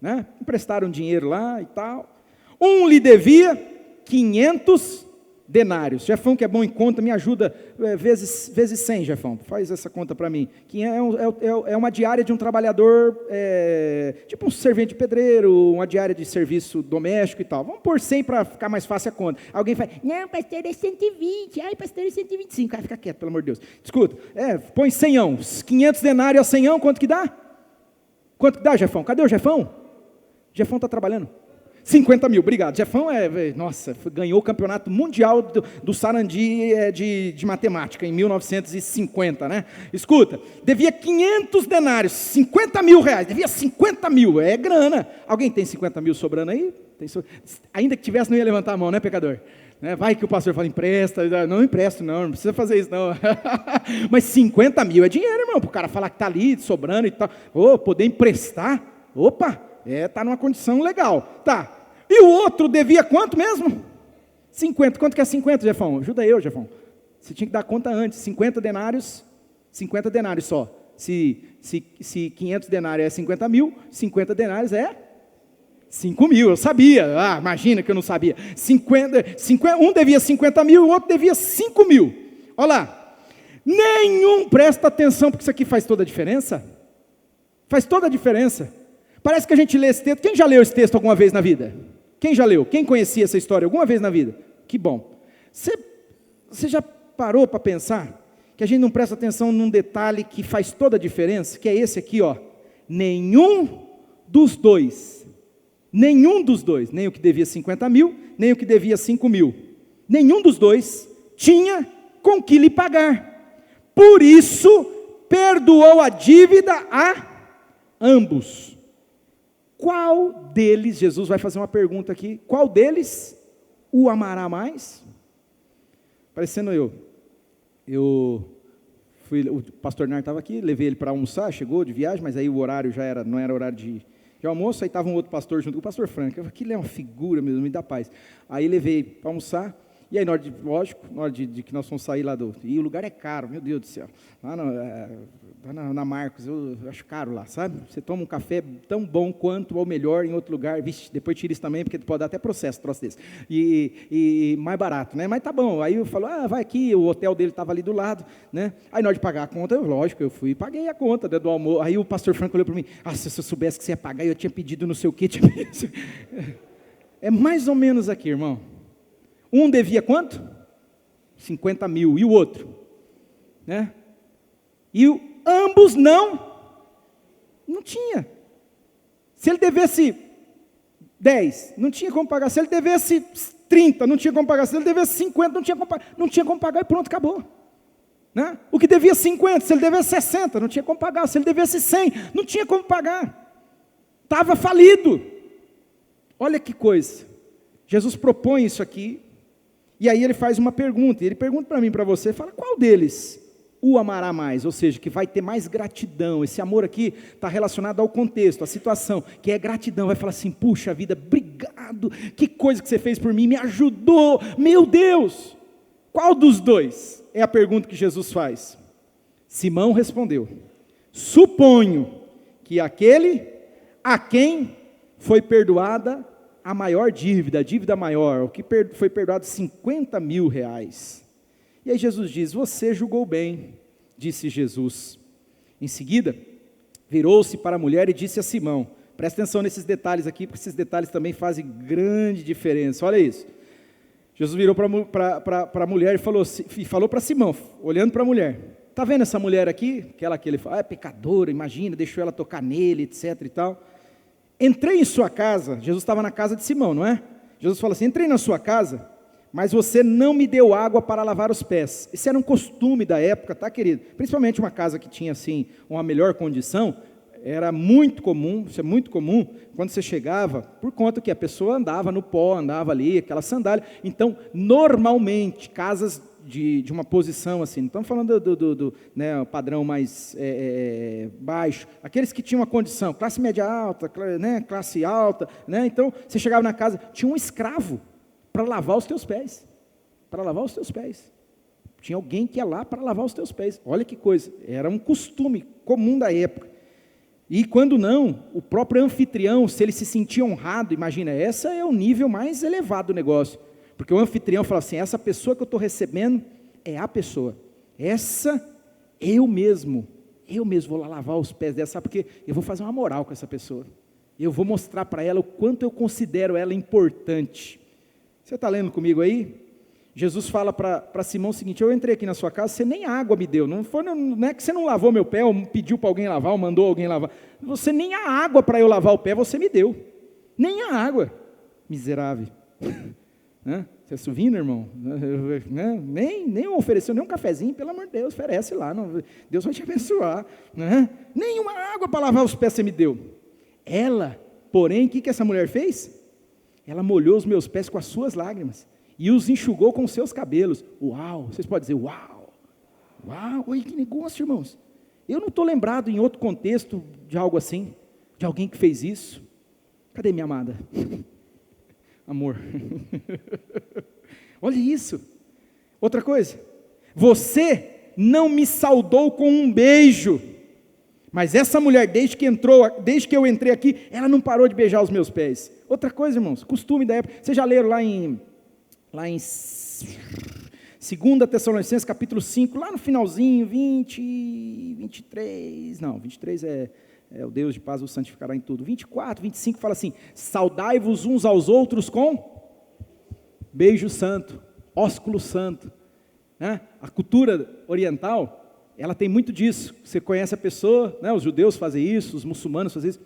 A: né? Emprestaram dinheiro lá e tal. Um lhe devia 500 denários. Jefão, que é bom em conta, me ajuda vezes 100, Jefão. Faz essa conta para mim. Que é uma diária de um trabalhador, tipo um servente de pedreiro, uma diária de serviço doméstico e tal. Vamos pôr 100 para ficar mais fácil a conta. Alguém fala, não, pastor, é 120. Ai, pastor, é 125. Ai, fica quieto, pelo amor de Deus. Escuta, põe 100, 500 denários a 100, quanto que dá? Quanto que dá, Jefão? Cadê o Jefão? Jefão está trabalhando. 50 mil, obrigado. Jefão ganhou o campeonato mundial do Sarandi de matemática, em 1950, né? Escuta, devia 500 denários, 50 mil reais, devia 50 mil, é grana. Alguém tem 50 mil sobrando aí? Ainda que tivesse, não ia levantar a mão, né, pecador? Vai que o pastor fala, empresta. Não empresto, não precisa fazer isso, não. Mas 50 mil é dinheiro, irmão, para o cara falar que está ali, sobrando e tal. Poder emprestar, opa, está numa condição legal. Tá. E o outro devia quanto mesmo? 50. Quanto que é 50, Jefão? Ajuda eu, Jefão. Você tinha que dar conta antes. 50 denários só. Se 500 denários é 50 mil, 50 denários é 5 mil. Eu sabia. Imagina que eu não sabia. Um devia 50 mil e o outro devia 5 mil. Olha lá. Nenhum presta atenção, porque isso aqui faz toda a diferença. Faz toda a diferença. Parece que a gente lê esse texto. Quem já leu esse texto alguma vez na vida? Quem já leu? Quem conhecia essa história alguma vez na vida? Que bom. Você já parou para pensar que a gente não presta atenção num detalhe que faz toda a diferença? Que é esse aqui, ó. Nenhum dos dois, nem o que devia 50 mil, nem o que devia 5 mil, nenhum dos dois tinha com que lhe pagar. Por isso, perdoou a dívida a ambos. Qual deles, Jesus vai fazer uma pergunta aqui, qual deles o amará mais? Parecendo eu fui, o pastor Nar estava aqui, levei ele para almoçar, chegou de viagem, mas aí o horário não era horário de almoço, aí estava um outro pastor junto com o pastor Frank, aquilo é uma figura mesmo, me dá paz. Aí levei para almoçar, e aí na hora de que nós fomos sair lá e o lugar é caro, meu Deus do céu, lá na Marcos, eu acho caro lá, sabe? Você toma um café tão bom quanto ou melhor em outro lugar, vixe, depois tira isso também, porque pode dar até processo, troço desse, e mais barato, né? Mas tá bom, aí eu falo, vai aqui, o hotel dele estava ali do lado, né? Aí na hora de pagar a conta, lógico, eu fui e paguei a conta, né, do almoço. Aí o pastor Franco olhou para mim, se eu soubesse que você ia pagar, eu tinha pedido não sei o que, é mais ou menos aqui, irmão. Um devia quanto? 50 mil, e o outro? Né? E ambos não tinha. Se ele devesse 10, não tinha como pagar. Se ele devesse 30, não tinha como pagar. Se ele devesse 50, não tinha como pagar e pronto, acabou. Né? O que devia 50, se ele devesse 60, não tinha como pagar. Se ele devesse 100, não tinha como pagar. Estava falido. Olha que coisa. Jesus propõe isso aqui. E aí ele faz uma pergunta, e ele pergunta para mim, para você, fala, qual deles o amará mais? Ou seja, que vai ter mais gratidão. Esse amor aqui está relacionado ao contexto, à situação, que é gratidão. Vai falar assim, puxa vida, obrigado, que coisa que você fez por mim, me ajudou, meu Deus. Qual dos dois? É a pergunta que Jesus faz. Simão respondeu, suponho que aquele a quem foi perdoada a maior dívida, a dívida maior, o que foi perdoado 50 mil reais. E aí Jesus diz, você julgou bem, disse Jesus. Em seguida, virou-se para a mulher e disse a Simão, presta atenção nesses detalhes aqui, porque esses detalhes também fazem grande diferença, olha isso. Jesus virou para a mulher e falou para Simão, olhando para a mulher, está vendo essa mulher aqui? Aquela que ele fala, é pecadora, imagina, deixou ela tocar nele, etc e tal. Entrei em sua casa, Jesus estava na casa de Simão, não é? Jesus fala assim, entrei na sua casa, mas você não me deu água para lavar os pés. Esse era um costume da época, tá, querido? Principalmente uma casa que tinha, assim, uma melhor condição, era muito comum, isso é muito comum, quando você chegava, por conta que a pessoa andava no pó, andava ali, aquela sandália. Então, normalmente, casas de uma posição assim, não estamos falando do né, padrão mais baixo, aqueles que tinham uma condição, classe média alta, né, classe alta, né, então você chegava na casa, tinha um escravo para lavar os teus pés, tinha alguém que ia lá para lavar os teus pés, olha que coisa, era um costume comum da época, e quando não, o próprio anfitrião, se ele se sentia honrado, imagina, esse é o nível mais elevado do negócio, porque o anfitrião fala assim, essa pessoa que eu estou recebendo é a pessoa, eu mesmo vou lá lavar os pés dessa, sabe, porque eu vou fazer uma moral com essa pessoa, eu vou mostrar para ela o quanto eu considero ela importante. Você está lendo comigo aí? Jesus fala para Simão o seguinte, eu entrei aqui na sua casa, você nem água me deu, não é que você não lavou meu pé, ou pediu para alguém lavar, ou mandou alguém lavar, você nem a água para eu lavar o pé você me deu, nem a água, miserável. Você é suvindo, irmão? Nem ofereceu nem um cafezinho, pelo amor de Deus, oferece lá, Deus vai te abençoar. Nenhuma água para lavar os pés você me deu. Ela, porém, o que essa mulher fez? Ela molhou os meus pés com as suas lágrimas e os enxugou com os seus cabelos. Uau, vocês podem dizer, uau, olha que negócio, irmãos. Eu não estou lembrado em outro contexto de algo assim, de alguém que fez isso. Cadê minha amada? Amor, olha isso, outra coisa, você não me saudou com um beijo, mas essa mulher, desde que eu entrei aqui, ela não parou de beijar os meus pés. Outra coisa, irmãos, costume da época, vocês já leram lá em 2 Tessalonicenses capítulo 5, lá no finalzinho, 23 é o Deus de paz o santificará em tudo, 24, 25 fala assim, saudai-vos uns aos outros com beijo santo, ósculo santo, né? A cultura oriental, ela tem muito disso, você conhece a pessoa, né? Os judeus fazem isso, os muçulmanos fazem isso,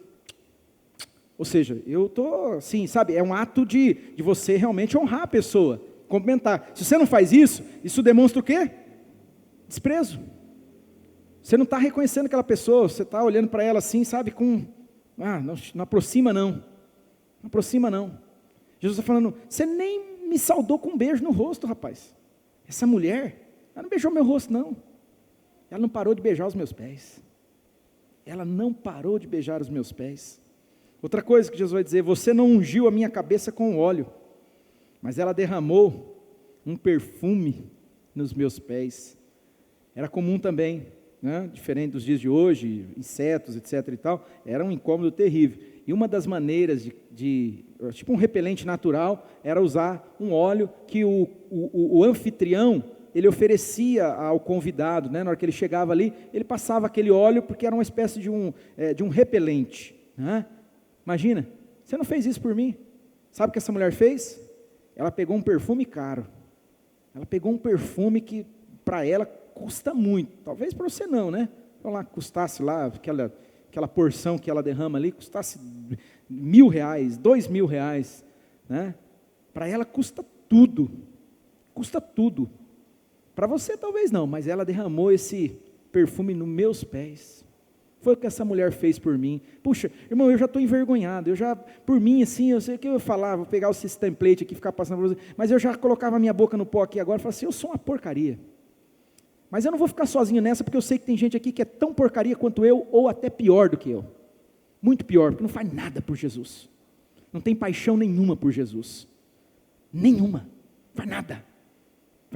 A: ou seja, eu estou assim, sabe, é um ato de você realmente honrar a pessoa, cumprimentar, se você não faz isso, isso demonstra o quê? Desprezo. Você não está reconhecendo aquela pessoa, você está olhando para ela assim, sabe, não aproxima não, Jesus está falando, você nem me saudou com um beijo no rosto, rapaz, essa mulher, ela não beijou meu rosto não, ela não parou de beijar os meus pés, outra coisa que Jesus vai dizer, você não ungiu a minha cabeça com óleo, mas ela derramou um perfume nos meus pés, era comum também, né? Diferente dos dias de hoje, insetos, etc. e tal, era um incômodo terrível. E uma das maneiras tipo um repelente natural, era usar um óleo que o anfitrião, ele oferecia ao convidado, né? Na hora que ele chegava ali, ele passava aquele óleo, porque era uma espécie de um repelente. Né? Imagina, você não fez isso por mim. Sabe o que essa mulher fez? Ela pegou um perfume caro. Ela pegou um perfume que, para ela, custa muito, talvez para você não, né? Então lá, custasse lá, aquela porção que ela derrama ali, custasse R$1.000, R$2.000, né? Para ela custa tudo, para você talvez não, mas ela derramou esse perfume nos meus pés, foi o que essa mulher fez por mim. Puxa, irmão, eu já estou envergonhado, por mim assim, eu sei o que eu ia falar, vou pegar esse template aqui, ficar passando para você, mas eu já colocava a minha boca no pó aqui agora, e falava assim, eu sou uma porcaria, mas eu não vou ficar sozinho nessa, porque eu sei que tem gente aqui que é tão porcaria quanto eu, ou até pior do que eu, muito pior, porque não faz nada por Jesus, não tem paixão nenhuma por Jesus, faz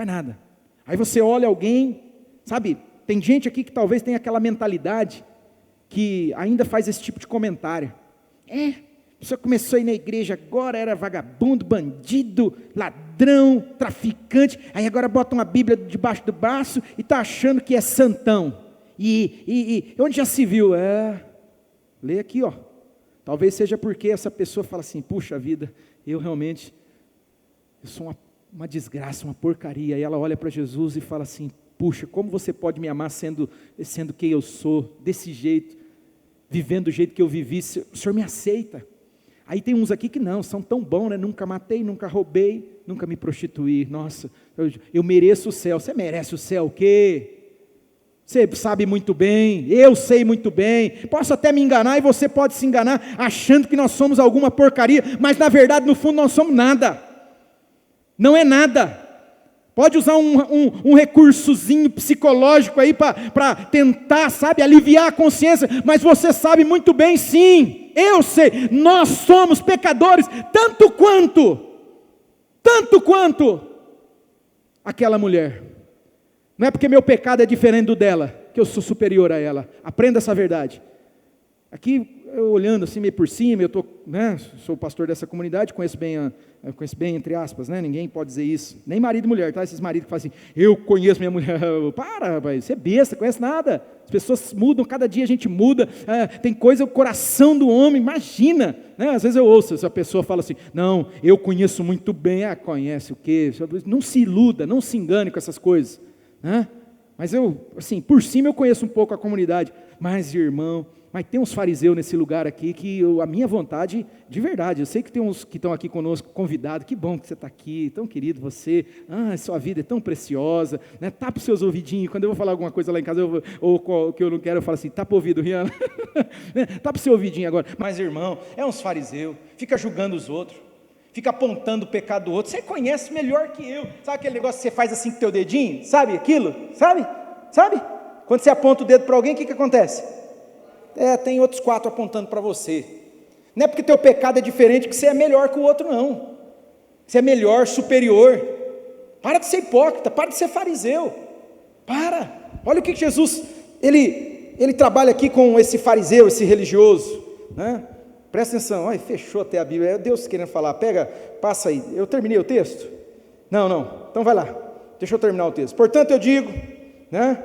A: nada, aí você olha alguém, sabe, tem gente aqui que talvez tenha aquela mentalidade, que ainda faz esse tipo de comentário, você começou a ir na igreja agora, era vagabundo, bandido, ladrão, traficante, aí agora bota uma Bíblia debaixo do braço e está achando que é santão, e onde já se viu? Lê aqui, ó. Talvez seja porque essa pessoa fala assim, puxa vida, eu sou uma desgraça, uma porcaria, e ela olha para Jesus e fala assim, puxa, como você pode me amar sendo quem eu sou, desse jeito, vivendo do jeito que eu vivi, o Senhor me aceita? Aí tem uns aqui que não, são tão bons, né? Nunca matei, nunca roubei, nunca me prostituí, nossa, eu mereço o céu. Você merece o céu o quê? Você sabe muito bem, eu sei muito bem, posso até me enganar e você pode se enganar, achando que nós somos alguma porcaria, mas na verdade no fundo nós somos nada, não é nada, Pode usar um recursozinho psicológico aí para tentar, sabe, aliviar a consciência, mas você sabe muito bem, sim, eu sei, nós somos pecadores, tanto quanto aquela mulher. Não é porque meu pecado é diferente do dela, que eu sou superior a ela. Aprenda essa verdade. Aqui, eu olhando assim meio por cima, eu sou pastor dessa comunidade, conheço bem entre aspas, né? Ninguém pode dizer isso, nem marido e mulher, tá? Esses maridos que falam assim, eu conheço minha mulher, para, rapaz, você é besta, conhece nada, as pessoas mudam, cada dia a gente muda, tem coisa, o coração do homem, imagina, né? Às vezes eu ouço, essa pessoa fala assim, não, eu conheço muito bem, conhece o quê? Não se iluda, não se engane com essas coisas, né? Mas eu, assim, por cima eu conheço um pouco a comunidade, mas irmão, mas tem uns fariseus nesse lugar aqui que a minha vontade, de verdade, eu sei que tem uns que estão aqui conosco, convidados, que bom que você está aqui, tão querido você, sua vida é tão preciosa, né? Tapa os seus ouvidinhos, quando eu vou falar alguma coisa lá em casa, ou que eu não quero, eu falo assim, tapa o ouvido, Rihanna, tapa o seu ouvidinho agora, mas irmão, é uns fariseus, fica julgando os outros, fica apontando o pecado do outro, você conhece melhor que eu, sabe aquele negócio que você faz assim com o teu dedinho, sabe aquilo, sabe, quando você aponta o dedo para alguém, o que acontece? Tem outros 4 apontando para você. Não é porque teu pecado é diferente que você é melhor que o outro, não. Você é melhor, superior. Para de ser hipócrita, para de ser fariseu. Para. Olha o que Jesus, ele trabalha aqui com esse fariseu, esse religioso, né? Presta atenção, olha, fechou até a Bíblia, é Deus querendo falar, passa aí, eu terminei o texto? Não, então vai lá, deixa eu terminar o texto. Portanto eu digo, né?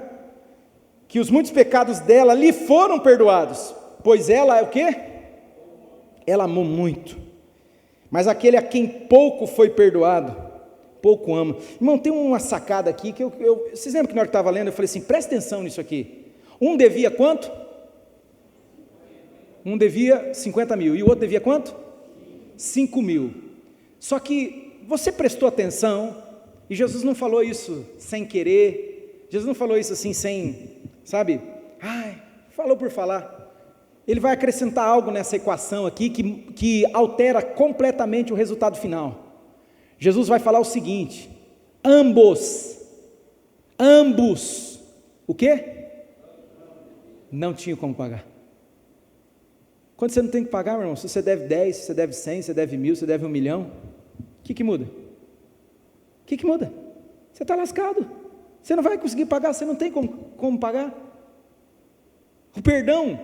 A: Que os muitos pecados dela lhe foram perdoados, pois ela é o quê? Ela amou muito, mas aquele a quem pouco foi perdoado, pouco ama. Irmão, tem uma sacada aqui, que vocês lembram que na hora que estava lendo, eu falei assim, presta atenção nisso aqui, um devia quanto? Um devia 50 mil, e o outro devia quanto? 5 mil, só que você prestou atenção, e Jesus não falou isso sem querer, Jesus não falou isso assim sem... sabe, falou por falar, ele vai acrescentar algo nessa equação aqui, que altera completamente o resultado final. Jesus vai falar o seguinte, ambos, o quê? Não tinham como pagar. Quando você não tem que pagar, meu irmão, se você deve 10, se você deve 100, se você deve 1000, se você deve 1 milhão, o que muda? O que muda? Você está lascado. Você não vai conseguir pagar, você não tem como pagar. O perdão,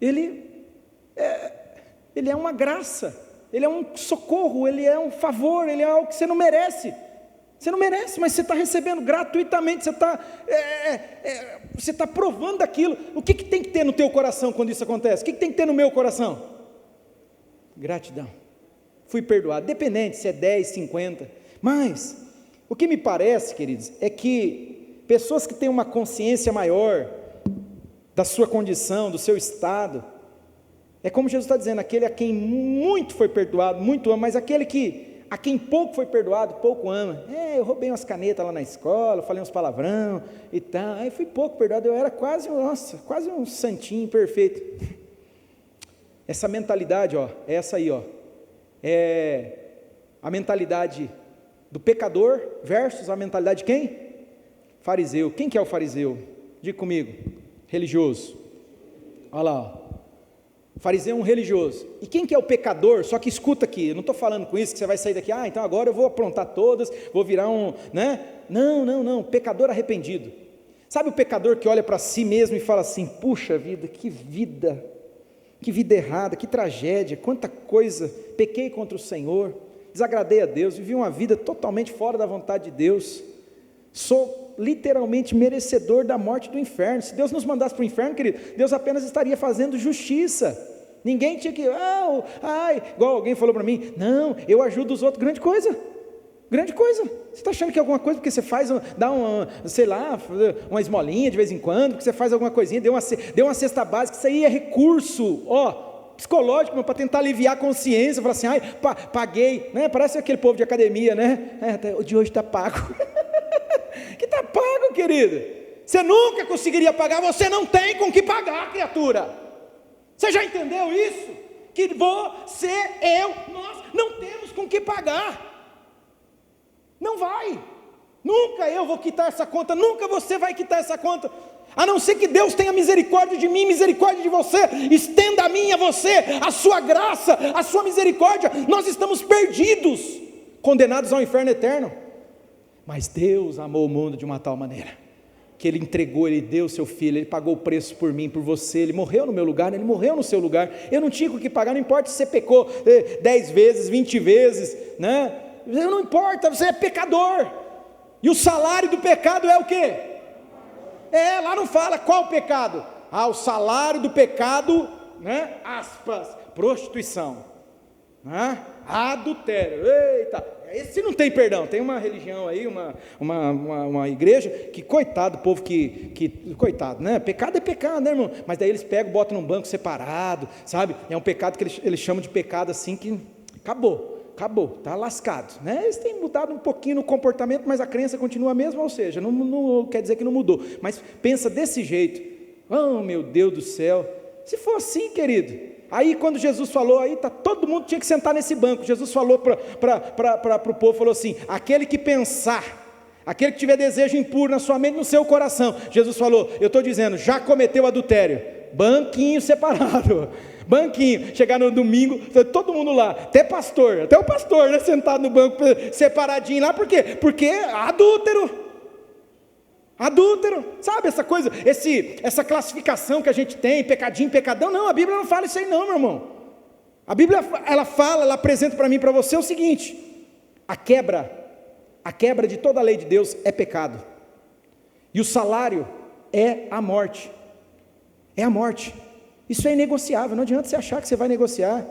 A: ele é uma graça, ele é um socorro, ele é um favor, ele é algo que você não merece. Você não merece, mas você está recebendo gratuitamente, você está provando aquilo. O que tem que ter no teu coração quando isso acontece? O que tem que ter no meu coração? Gratidão. Fui perdoado, dependente se é 10, 50, mas... o que me parece, queridos, é que pessoas que têm uma consciência maior da sua condição, do seu estado, é como Jesus está dizendo, aquele a quem muito foi perdoado, muito ama, mas aquele a quem pouco foi perdoado, pouco ama. Eu roubei umas canetas lá na escola, falei uns palavrão e tal, aí fui pouco perdoado, eu era quase um santinho perfeito. Essa mentalidade, é essa aí, é a mentalidade do pecador versus a mentalidade de quem? Fariseu. Quem que é o fariseu? Diga comigo. Religioso. Olha lá, o fariseu é um religioso. E quem que é o pecador? Só que escuta aqui, eu não estou falando com isso que você vai sair daqui, então agora eu vou aprontar todas, vou virar né? Não, pecador arrependido. Sabe o pecador que olha para si mesmo e fala assim, puxa vida, que vida errada, que tragédia, quanta coisa, pequei contra o Senhor, desagradei a Deus, vivi uma vida totalmente fora da vontade de Deus, sou literalmente merecedor da morte do inferno. Se Deus nos mandasse para o inferno, querido, Deus apenas estaria fazendo justiça, ninguém tinha que, igual alguém falou para mim, não, eu ajudo os outros, grande coisa, você está achando que é alguma coisa, porque você faz, dá uma esmolinha de vez em quando, porque você faz alguma coisinha, deu uma cesta básica, isso aí é recurso, psicológico, para tentar aliviar a consciência, falar assim, paguei, né? Parece aquele povo de academia, né? O de hoje está pago, que está pago, querido, você nunca conseguiria pagar, você não tem com que pagar, criatura, você já entendeu isso? Que você, nós não temos com que pagar, não Nunca eu vou quitar essa conta, nunca você vai quitar essa conta, a não ser que Deus tenha misericórdia de mim, misericórdia de você, estenda a mim, a você, a sua graça, a sua misericórdia. Nós estamos perdidos, condenados ao inferno eterno, mas Deus amou o mundo de uma tal maneira, que Ele entregou, Ele deu o seu Filho, Ele pagou o preço por mim, por você, Ele morreu no meu lugar, Ele morreu no seu lugar, eu não tinha o que pagar, não importa se você pecou 10 vezes, 20 vezes, né? Não importa, você é pecador, e o salário do pecado é o quê? Lá não fala qual pecado, o salário do pecado, né? Aspas, prostituição, né? Adultério, eita, esse não tem perdão. Tem uma religião aí, uma igreja, que coitado do povo coitado, né? Pecado é pecado, né, irmão? Mas daí eles pegam, botam num banco separado, sabe? É um pecado que eles chamam de pecado assim, que acabou, está lascado, né? Eles têm mudado um pouquinho no comportamento, mas a crença continua a mesma, ou seja, não quer dizer que não mudou, mas pensa desse jeito, oh meu Deus do céu, se for assim, querido, aí quando Jesus falou, aí todo mundo tinha que sentar nesse banco. Jesus falou para o povo, falou assim, aquele que pensar, aquele que tiver desejo impuro na sua mente, no seu coração, Jesus falou, eu estou dizendo, já cometeu adultério, banquinho separado, banquinho, chegar no domingo, todo mundo lá, até o pastor, né, sentado no banco, separadinho lá, por quê? Porque adúltero, sabe essa coisa, essa classificação que a gente tem, pecadinho, pecadão, não, a Bíblia não fala isso aí não, meu irmão. A Bíblia, ela apresenta para mim e para você o seguinte, a quebra de toda a lei de Deus é pecado, e o salário é a morte, isso é inegociável, não adianta você achar que você vai negociar,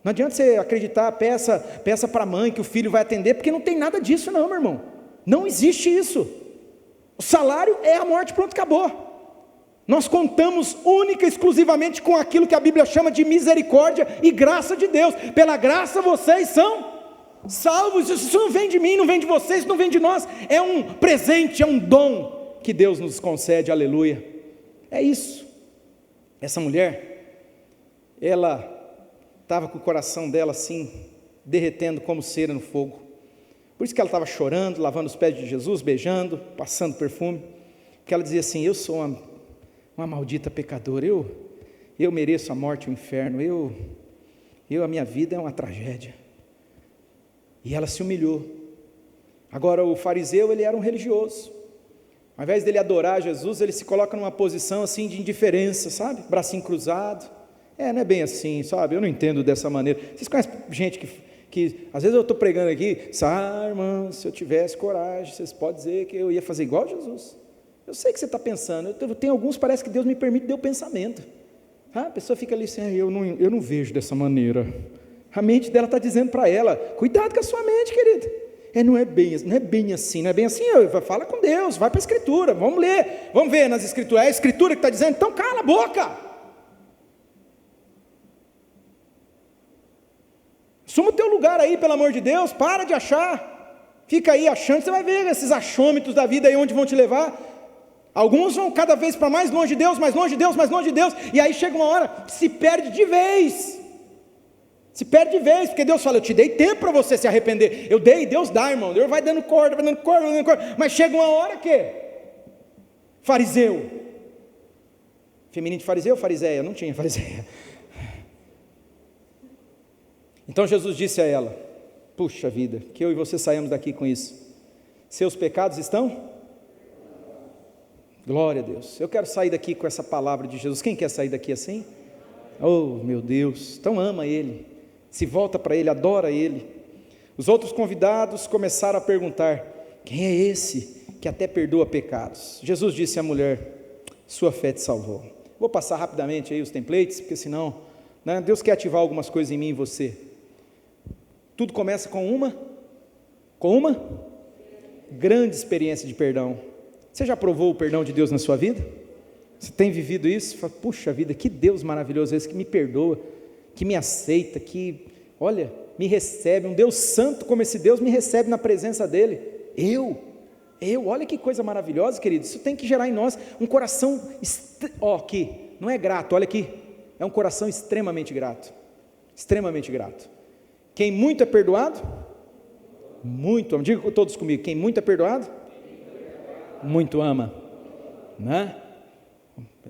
A: não adianta você acreditar, peça para a mãe que o filho vai atender, porque não tem nada disso não, meu irmão, não existe isso. O salário é a morte, pronto, acabou. Nós contamos única e exclusivamente com aquilo que a Bíblia chama de misericórdia e graça de Deus. Pela graça vocês são salvos. Isso não vem de mim, não vem de vocês, não vem de nós. É um presente, é um dom que Deus nos concede, aleluia. É isso. Essa mulher, ela estava com o coração dela assim, derretendo como cera no fogo. Por isso que ela estava chorando, lavando os pés de Jesus, beijando, passando perfume, que ela dizia assim, eu sou uma maldita pecadora, eu mereço a morte e o inferno, a minha vida é uma tragédia, e ela se humilhou. Agora o fariseu, ele era um religioso, ao invés dele adorar Jesus, ele se coloca numa posição assim de indiferença, sabe, bracinho cruzado, não é bem assim, sabe, eu não entendo dessa maneira. Vocês conhecem gente que às vezes eu estou pregando aqui, irmão, se eu tivesse coragem, vocês podem dizer que eu ia fazer igual Jesus. Eu sei que você está pensando, tem alguns, parece que Deus me permite ter o pensamento. A pessoa fica ali assim, eu não vejo dessa maneira. A mente dela está dizendo para ela, cuidado com a sua mente, querido. Não é bem assim, fala com Deus, vai para a Escritura, vamos ler, vamos ver nas Escrituras, é a Escritura que está dizendo, então cala a boca. Assuma o teu lugar aí, pelo amor de Deus, para de achar, fica aí achando, você vai ver esses achômetros da vida aí onde vão te levar, alguns vão cada vez para mais longe de Deus, mais longe de Deus, mais longe de Deus, e aí chega uma hora, se perde de vez, porque Deus fala, eu te dei tempo para você se arrepender, eu dei, Deus dá, irmão, Deus vai dando corda, mas chega uma hora que, fariseu, feminino de fariseu, fariseia, não tinha fariseia. Então Jesus disse a ela, puxa vida, que eu e você saímos daqui com isso, seus pecados estão? Glória a Deus, eu quero sair daqui com essa palavra de Jesus. Quem quer sair daqui assim? Oh meu Deus, então ama Ele, se volta para Ele, adora Ele. Os outros convidados começaram a perguntar, quem é esse que até perdoa pecados? Jesus disse à mulher, sua fé te salvou. Vou passar rapidamente aí os templates, porque senão, né, Deus quer ativar algumas coisas em mim e você. Tudo começa com uma grande experiência de perdão. Você já provou o perdão de Deus na sua vida? Você tem vivido isso? Fala, puxa vida, que Deus maravilhoso esse, que me perdoa, que me aceita, que, olha, me recebe, um Deus santo como esse Deus me recebe na presença dEle. Olha que coisa maravilhosa, querido. Isso tem que gerar em nós um coração, aqui, não é grato, olha aqui, é um coração extremamente grato, Quem muito é perdoado, muito, diga todos comigo, quem muito é perdoado, muito ama, né?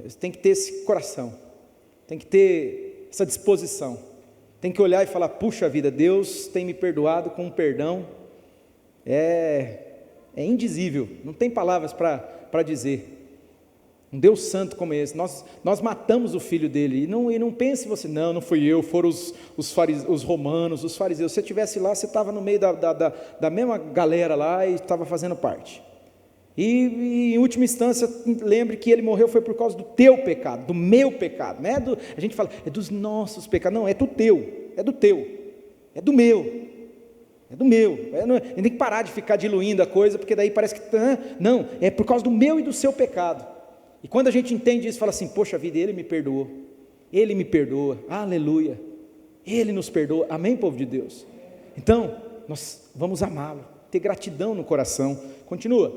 A: Você tem que ter esse coração, tem que ter essa disposição, tem que olhar e falar: puxa vida, Deus tem me perdoado com um perdão, é indizível, não tem palavras para dizer. Um Deus santo como esse, nós matamos o filho dele, e não pense você, não fui eu, foram os romanos, os fariseus. Se você estivesse lá, você estava no meio da mesma galera lá e estava fazendo parte. E em última instância, lembre que ele morreu foi por causa do teu pecado, do meu pecado, não é a gente fala, é dos nossos pecados, não, é do teu, é do meu. A gente tem que parar de ficar diluindo a coisa, porque daí parece que, não, é por causa do meu e do seu pecado. E quando a gente entende isso, fala assim: poxa vida, Ele me perdoa, aleluia, Ele nos perdoa, amém, povo de Deus? Então, nós vamos amá-lo, ter gratidão no coração. Continua: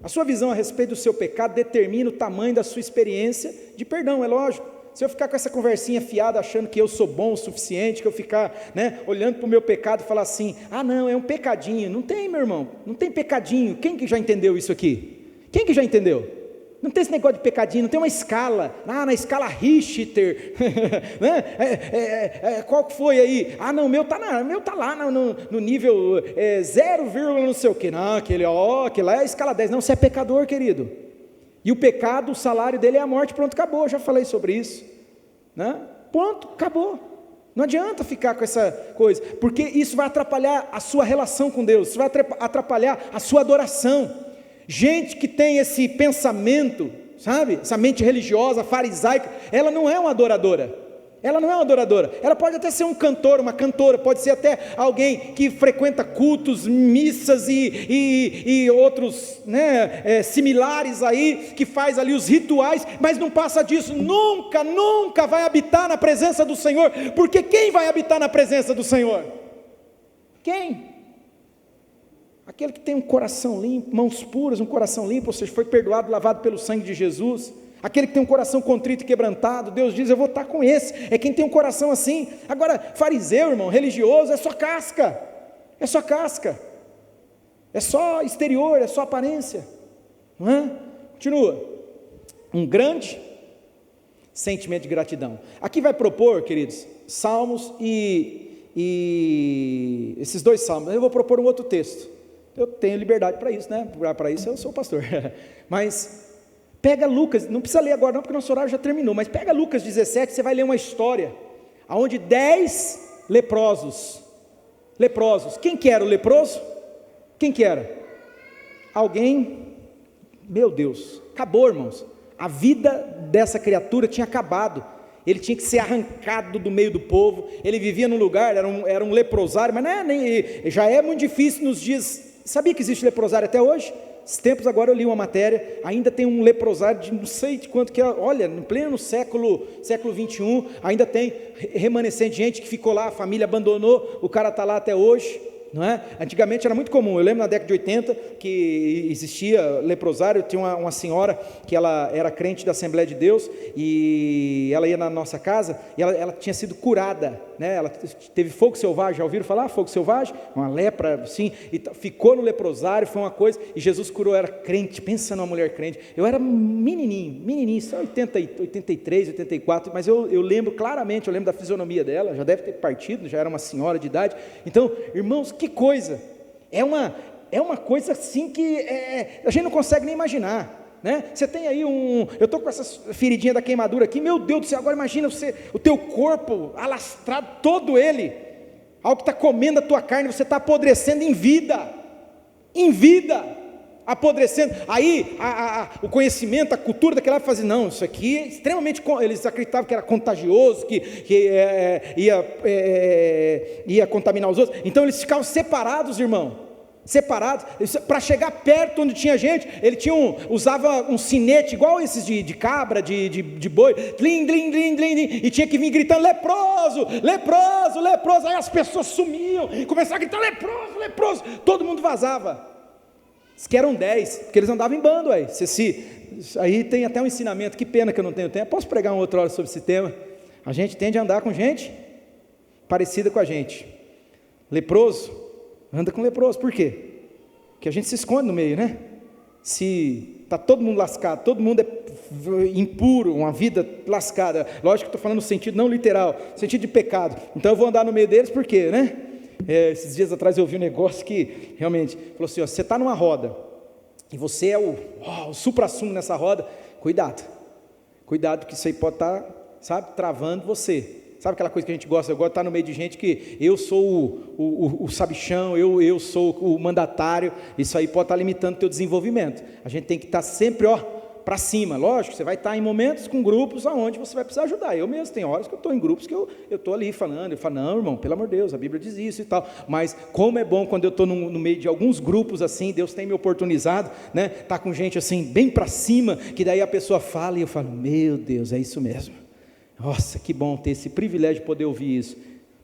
A: a sua visão a respeito do seu pecado determina o tamanho da sua experiência de perdão, é lógico. Se eu ficar com essa conversinha fiada, achando que eu sou bom o suficiente, que eu ficar, olhando para o meu pecado e falar assim: não, é um pecadinho. Não tem, meu irmão, não tem pecadinho. Quem que já entendeu isso aqui? Quem que já entendeu? Não tem esse negócio de pecadinho, não tem uma escala, na escala Richter, qual que foi aí? Não, o meu está lá no nível 0, não sei o que, não, aquele lá é a escala 10, não, você é pecador, querido, e o pecado, o salário dele é a morte, pronto, acabou, já falei sobre isso, ponto, acabou. Não adianta ficar com essa coisa, porque isso vai atrapalhar a sua relação com Deus, isso vai atrapalhar a sua adoração. Gente que tem esse pensamento, sabe, essa mente religiosa, farisaica, ela não é uma adoradora, ela pode até ser um cantor, uma cantora, pode ser até alguém que frequenta cultos, missas e outros, similares aí, que faz ali os rituais, mas não passa disso, nunca vai habitar na presença do Senhor, porque quem vai habitar na presença do Senhor? Quem? Aquele que tem um coração limpo, mãos puras, um coração limpo, ou seja, foi perdoado, lavado pelo sangue de Jesus. Aquele que tem um coração contrito e quebrantado, Deus diz: eu vou estar com esse, é quem tem um coração assim. Agora, fariseu, irmão, religioso, é só casca, é só exterior, é só aparência, não é? Continua: um grande sentimento de gratidão. Aqui vai propor, queridos, salmos e esses dois salmos. Eu vou propor um outro texto. Eu tenho liberdade para isso, para isso eu sou o pastor. Mas pega Lucas, não precisa ler agora não, porque nosso horário já terminou, mas pega Lucas 17, você vai ler uma história, onde 10 leprosos, quem que era o leproso? Quem que era? Alguém, meu Deus, acabou, irmãos, a vida dessa criatura tinha acabado, ele tinha que ser arrancado do meio do povo, ele vivia num lugar, era um leprosário, mas já é muito difícil nos dias. Sabia que existe leprosário até hoje? Esses tempos agora eu li uma matéria, ainda tem um leprosário de não sei de quanto que é, olha, no pleno século 21, ainda tem remanescente de gente que ficou lá, a família abandonou, o cara está lá até hoje, não é? Antigamente era muito comum, eu lembro na década de 80 que existia leprosário, tinha uma senhora que ela era crente da Assembleia de Deus, e ela ia na nossa casa, e ela tinha sido curada, ela teve fogo selvagem, já ouviram falar? Fogo selvagem, uma lepra assim, e ficou no leprosário, foi uma coisa, e Jesus curou, era crente, pensa numa mulher crente, eu era menininho, só 83, 84, mas eu lembro claramente, eu lembro da fisionomia dela, já deve ter partido, já era uma senhora de idade. Então, irmãos, que coisa, é uma coisa assim que a gente não consegue nem imaginar, você tem aí eu estou com essa feridinha da queimadura aqui, meu Deus do céu, agora imagina o teu corpo alastrado, todo ele, algo que está comendo a tua carne, você está apodrecendo em vida, apodrecendo, aí o conhecimento, a cultura daquela época fazia, não, isso aqui é extremamente, eles acreditavam que era contagioso, que ia contaminar os outros, então eles ficavam separados, irmão, para chegar perto onde tinha gente, ele usava um sinete, igual esses de cabra, de boi, tlim, tlim, tlim, tlim, e tinha que vir gritando, leproso, leproso, leproso, aí as pessoas sumiam, e começavam a gritar, leproso, leproso, todo mundo vazava, diz que eram 10, porque eles andavam em bando, aí tem até um ensinamento, que pena que eu não tenho tempo, posso pregar uma outra hora sobre esse tema, a gente tende a andar com gente parecida com a gente, leproso, anda com leproso, por quê? Porque a gente se esconde no meio, se está todo mundo lascado, todo mundo é impuro, uma vida lascada. Lógico que estou falando no sentido não literal, no sentido de pecado. Então eu vou andar no meio deles, por quê, né? Esses dias atrás eu ouvi um negócio que realmente falou assim: ó, você está numa roda e você é o supra-sumo nessa roda, cuidado, que isso aí pode estar, sabe, travando você. Sabe aquela coisa que a gente gosta? Eu gosto de estar no meio de gente que eu sou o sabichão, eu sou o mandatário. Isso aí pode estar limitando o teu desenvolvimento. A gente tem que estar sempre, para cima. Lógico, você vai estar em momentos com grupos aonde você vai precisar ajudar. Eu mesmo, tem horas que eu estou em grupos que eu estou ali falando, eu falo, não, irmão, pelo amor de Deus, a Bíblia diz isso e tal. Mas como é bom quando eu estou no meio de alguns grupos assim, Deus tem me oportunizado, né? Tá com gente assim, bem para cima, que daí a pessoa fala e eu falo, meu Deus, é isso mesmo. Nossa, que bom ter esse privilégio de poder ouvir isso.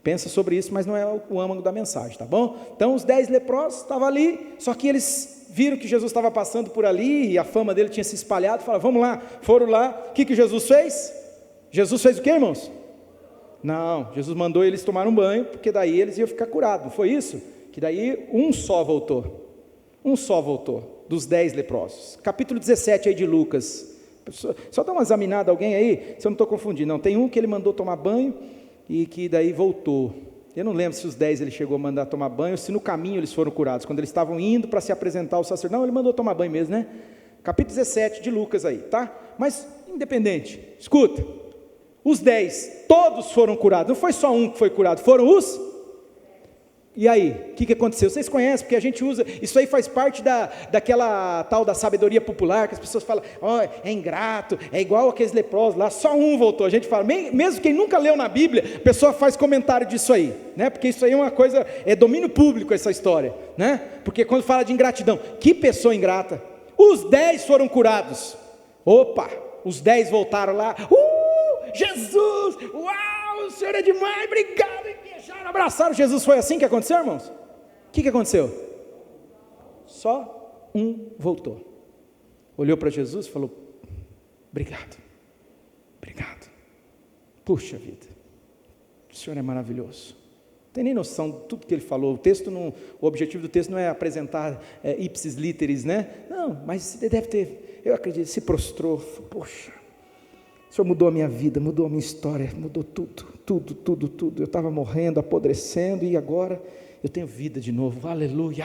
A: Pensa sobre isso, mas não é o âmago da mensagem, tá bom? Então os 10 leprosos estavam ali, só que eles viram que Jesus estava passando por ali, e a fama dele tinha se espalhado, falaram, vamos lá, foram lá, o que Jesus fez? Jesus fez o quê, irmãos? Não, Jesus mandou eles tomar um banho, porque daí eles iam ficar curados, não foi isso? Que daí um só voltou, dos 10 leprosos. Capítulo 17 aí de Lucas, só dá uma examinada alguém aí, se eu não estou confundindo, não, tem um que ele mandou tomar banho, e que daí voltou. Eu não lembro se os 10 ele chegou a mandar tomar banho, ou se no caminho eles foram curados, quando eles estavam indo para se apresentar ao sacerdote. Não, ele mandou tomar banho mesmo, né? Capítulo 17 de Lucas aí, tá? Mas, independente, escuta, os 10, todos foram curados, não foi só um que foi curado, foram os... E aí, o que aconteceu? Vocês conhecem, porque a gente usa, isso aí faz parte daquela tal da sabedoria popular, que as pessoas falam, é ingrato, é igual aqueles leprosos lá, só um voltou. A gente fala, mesmo quem nunca leu na Bíblia, a pessoa faz comentário disso aí, né? Porque isso aí é uma coisa, é domínio público essa história, né? Porque quando fala de ingratidão, que pessoa ingrata? Os 10 foram curados, opa, os 10 voltaram lá, Jesus, uau, o Senhor é demais, obrigado, beijaram, abraçaram. Jesus, foi assim que aconteceu, irmãos? O que aconteceu? Só um voltou, olhou para Jesus e falou, obrigado, puxa vida, o Senhor é maravilhoso. Não tem nem noção de tudo que ele falou. O objetivo do texto não é apresentar ipsis literis, né? Não, mas ele deve ter, eu acredito, se prostrou, poxa, o Senhor mudou a minha vida, mudou a minha história, mudou tudo. Eu estava morrendo, apodrecendo, e agora eu tenho vida de novo, aleluia.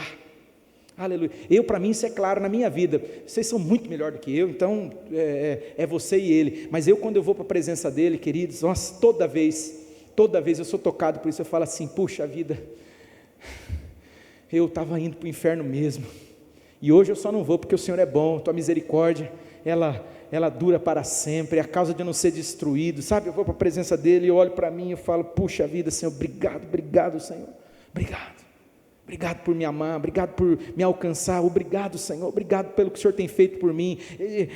A: Para mim isso é claro na minha vida. Vocês são muito melhor do que eu, então é você e ele. Mas quando eu vou para a presença dele, queridos, nossa, toda vez eu sou tocado por isso. Eu falo assim, puxa vida, eu estava indo para o inferno mesmo, e hoje eu só não vou porque o Senhor é bom, tua misericórdia, ela dura para sempre, é a causa de eu não ser destruído, sabe? Eu vou para a presença dele, eu olho para mim e eu falo, puxa vida, Senhor, obrigado Senhor, obrigado por me amar, obrigado por me alcançar, obrigado Senhor, obrigado pelo que o Senhor tem feito por mim,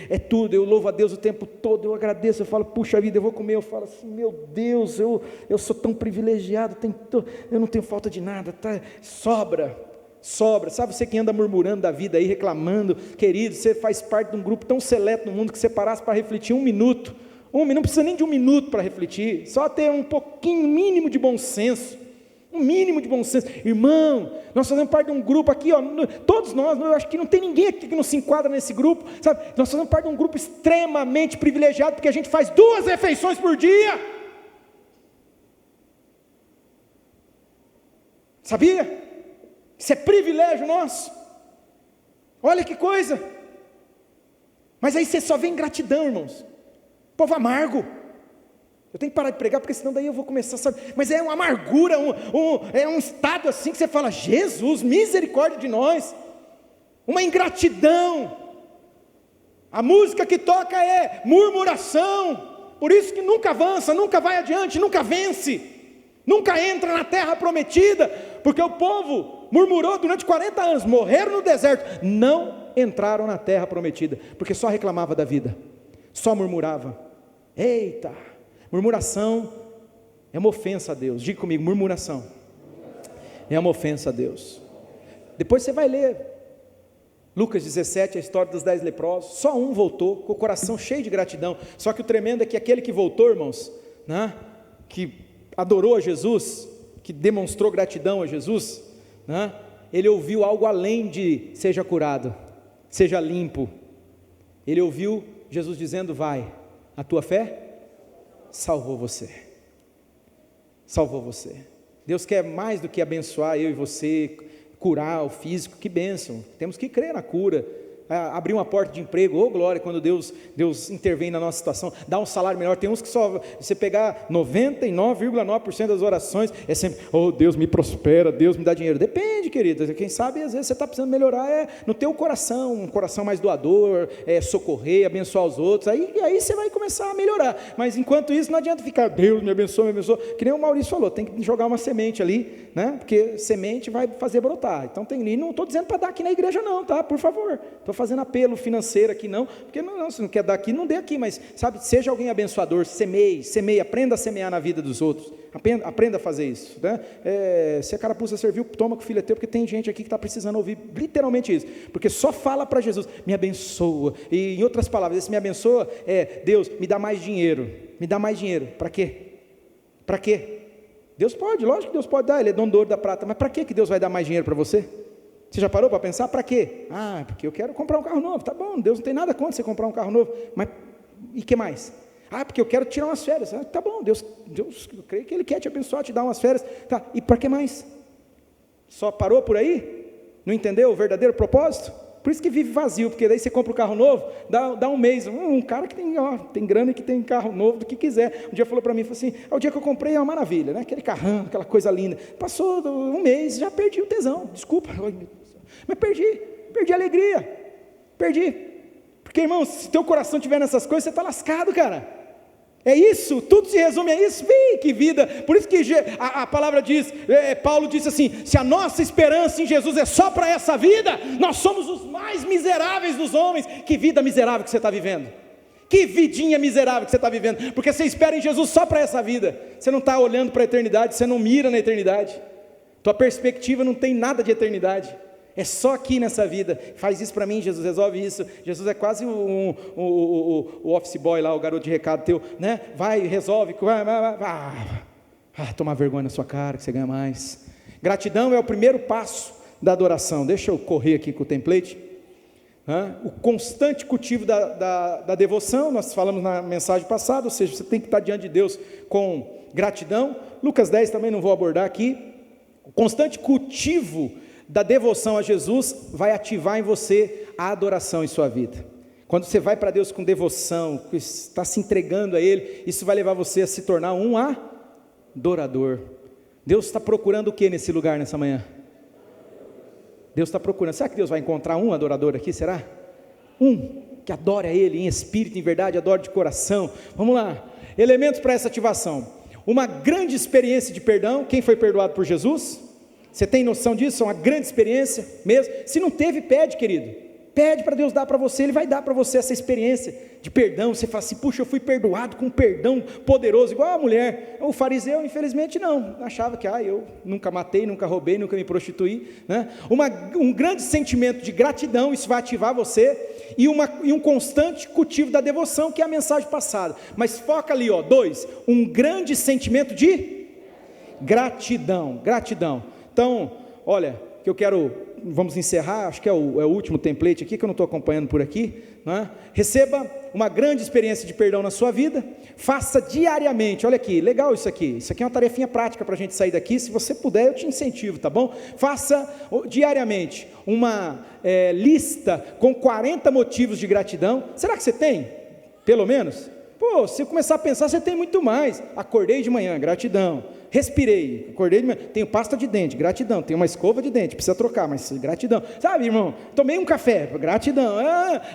A: é tudo, eu louvo a Deus o tempo todo, eu agradeço, eu falo, puxa vida, eu vou comer, eu falo assim, meu Deus, eu sou tão privilegiado, eu não tenho falta de nada, tá? Sobra, sabe, você que anda murmurando da vida aí, reclamando, querido, você faz parte de um grupo tão seleto no mundo, que você parasse para refletir um minuto, não precisa nem de um minuto para refletir, só ter um mínimo de bom senso, irmão, nós fazemos parte de um grupo aqui, todos nós, eu acho que não tem ninguém aqui que não se enquadra nesse grupo, sabe, nós fazemos parte de um grupo extremamente privilegiado, porque a gente faz 2 refeições por dia, sabia? Isso é privilégio nosso, olha que coisa, mas aí você só vê ingratidão, irmãos, povo amargo. Eu tenho que parar de pregar, porque senão daí eu vou começar, sabe, mas é uma amargura, é um estado assim que você fala, Jesus, misericórdia de nós, uma ingratidão, a música que toca é murmuração, por isso que nunca avança, nunca vai adiante, nunca vence, nunca entra na terra prometida, porque o povo murmurou durante 40 anos, morreram no deserto, não entraram na terra prometida, porque só reclamava da vida, só murmurava. Eita, murmuração é uma ofensa a Deus, diga comigo, murmuração é uma ofensa a Deus. Depois você vai ler Lucas 17, a história dos 10 leprosos, só um voltou, com o coração cheio de gratidão, só que o tremendo é que aquele que voltou, irmãos, né, que adorou a Jesus, que demonstrou gratidão a Jesus, né, ele ouviu algo além de seja curado, seja limpo, ele ouviu Jesus dizendo: vai, a tua fé salvou você. Salvou você. Deus quer mais do que abençoar eu e você, curar o físico, que bênção, temos que crer na cura, abrir uma porta de emprego, oh glória, quando Deus intervém na nossa situação, dá um salário melhor. Tem uns que só, você pegar 99,9% das orações, é sempre, oh Deus me prospera, Deus me dá dinheiro. Depende, querido, quem sabe às vezes você está precisando melhorar no teu coração, um coração mais doador, socorrer, abençoar os outros, aí você vai começar a melhorar. Mas enquanto isso não adianta ficar, Deus me abençoa, que nem o Maurício falou, tem que jogar uma semente ali, né? Porque semente vai fazer brotar. Então e não estou dizendo para dar aqui na igreja não, tá? Por favor, estou fazendo apelo financeiro aqui não, porque não, se não quer dar aqui, não dê aqui, mas sabe, seja alguém abençoador, semeie, aprenda a semear na vida dos outros, aprenda a fazer isso, né? Se a carapuça serviu, toma que o filho é teu, porque tem gente aqui que está precisando ouvir literalmente isso, porque só fala para Jesus, me abençoa, e em outras palavras, esse me abençoa Deus, me dá mais dinheiro, para quê? Para quê? Deus pode, lógico que Deus pode dar, Ele é dono do ouro e da prata, mas para que Deus vai dar mais dinheiro para você? Você já parou para pensar? Para quê? Porque eu quero comprar um carro novo. Tá bom, Deus não tem nada contra você comprar um carro novo, mas e que mais? Porque eu quero tirar umas férias. Tá bom, Deus, eu creio que Ele quer te abençoar, te dar umas férias. Tá, e para que mais? Só parou por aí? Não entendeu o verdadeiro propósito? Por isso que vive vazio, porque daí você compra um carro novo, dá um mês, um cara que tem grana e que tem carro novo do que quiser, um dia falou para mim, falou assim, o dia que eu comprei é uma maravilha, né? Aquele carrão, aquela coisa linda, passou um mês, já perdi o tesão, desculpa, mas perdi a alegria, porque irmão, se teu coração estiver nessas coisas, você está lascado, cara, é isso, tudo se resume a isso. Que vida, por isso que a palavra diz, Paulo disse assim, se a nossa esperança em Jesus é só para essa vida, nós somos os mais miseráveis dos homens. Que vida miserável que você está vivendo, que vidinha miserável que você está vivendo, porque você espera em Jesus só para essa vida, você não está olhando para a eternidade, você não mira na eternidade, tua perspectiva não tem nada de eternidade, é só aqui nessa vida. Faz isso para mim, Jesus, resolve isso. Jesus é quase o office boy lá, o garoto de recado teu, né? Vai, resolve, vai. Toma vergonha na sua cara que você ganha mais. Gratidão é o primeiro passo da adoração. Deixa eu correr aqui com o template. O constante cultivo da devoção, nós falamos na mensagem passada, ou seja, você tem que estar diante de Deus com gratidão. Lucas 10 também não vou abordar aqui. O constante cultivo da devoção a Jesus vai ativar em você a adoração em sua vida. Quando você vai para Deus com devoção, está se entregando a Ele, isso vai levar você a se tornar um adorador. Deus está procurando o que nesse lugar, nessa manhã? Deus está procurando, será que Deus vai encontrar um adorador aqui, será? Um que adore a Ele em espírito, em verdade, adore de coração. Vamos lá, elementos para essa ativação. Uma grande experiência de perdão. Quem foi perdoado por Jesus? Você tem noção disso? É uma grande experiência mesmo. Se não teve, pede, querido, pede para Deus dar para você, Ele vai dar para você essa experiência de perdão. Você fala assim, puxa, eu fui perdoado com um perdão poderoso, igual a mulher. O fariseu, infelizmente não, achava que eu nunca matei, nunca roubei, nunca me prostituí, né? Um grande sentimento de gratidão, isso vai ativar você, e um constante cultivo da devoção, que é a mensagem passada, mas foca ali, 2, um grande sentimento de gratidão. Então, olha, que eu quero, vamos encerrar, acho que é o último template aqui, que eu não estou acompanhando por aqui, né? Receba uma grande experiência de perdão na sua vida, faça diariamente, olha aqui, legal isso aqui é uma tarefinha prática para a gente sair daqui, se você puder eu te incentivo, tá bom? Faça diariamente uma lista com 40 motivos de gratidão. Será que você tem? Pelo menos? Se eu começar a pensar, você tem muito mais. Acordei de manhã, gratidão. Respirei, acordei de manhã, tenho pasta de dente, gratidão. Tenho uma escova de dente, precisa trocar, mas gratidão. Sabe, irmão, tomei um café, gratidão.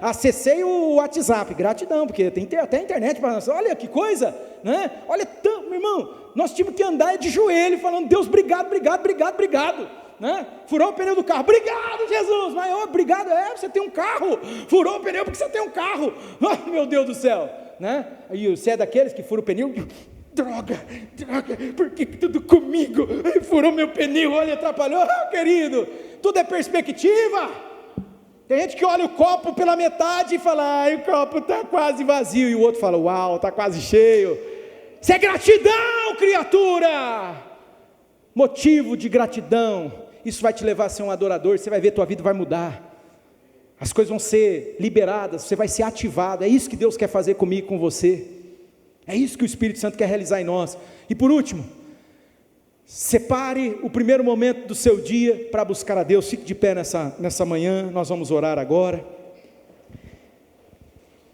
A: Acessei o WhatsApp, gratidão, porque tem até a internet para nós. Olha que coisa, né? Olha, meu irmão, nós tivemos que andar de joelho, falando, Deus, obrigado, né? Furou o pneu do carro, obrigado Jesus, mas obrigado, você tem um carro, furou o pneu porque você tem um carro, meu Deus do céu, né? E você é daqueles que fura o pneu, droga, por que tudo comigo, furou meu pneu, olha, atrapalhou, querido, tudo é perspectiva. Tem gente que olha o copo pela metade e fala, o copo está quase vazio, e o outro fala, uau, está quase cheio. Isso é gratidão, criatura, motivo de gratidão. Isso vai te levar a ser um adorador, você vai ver, tua vida vai mudar. As coisas vão ser liberadas, você vai ser ativado. É isso que Deus quer fazer comigo e com você. É isso que o Espírito Santo quer realizar em nós. E por último, separe o primeiro momento do seu dia para buscar a Deus. Fique de pé nessa manhã, nós vamos orar agora.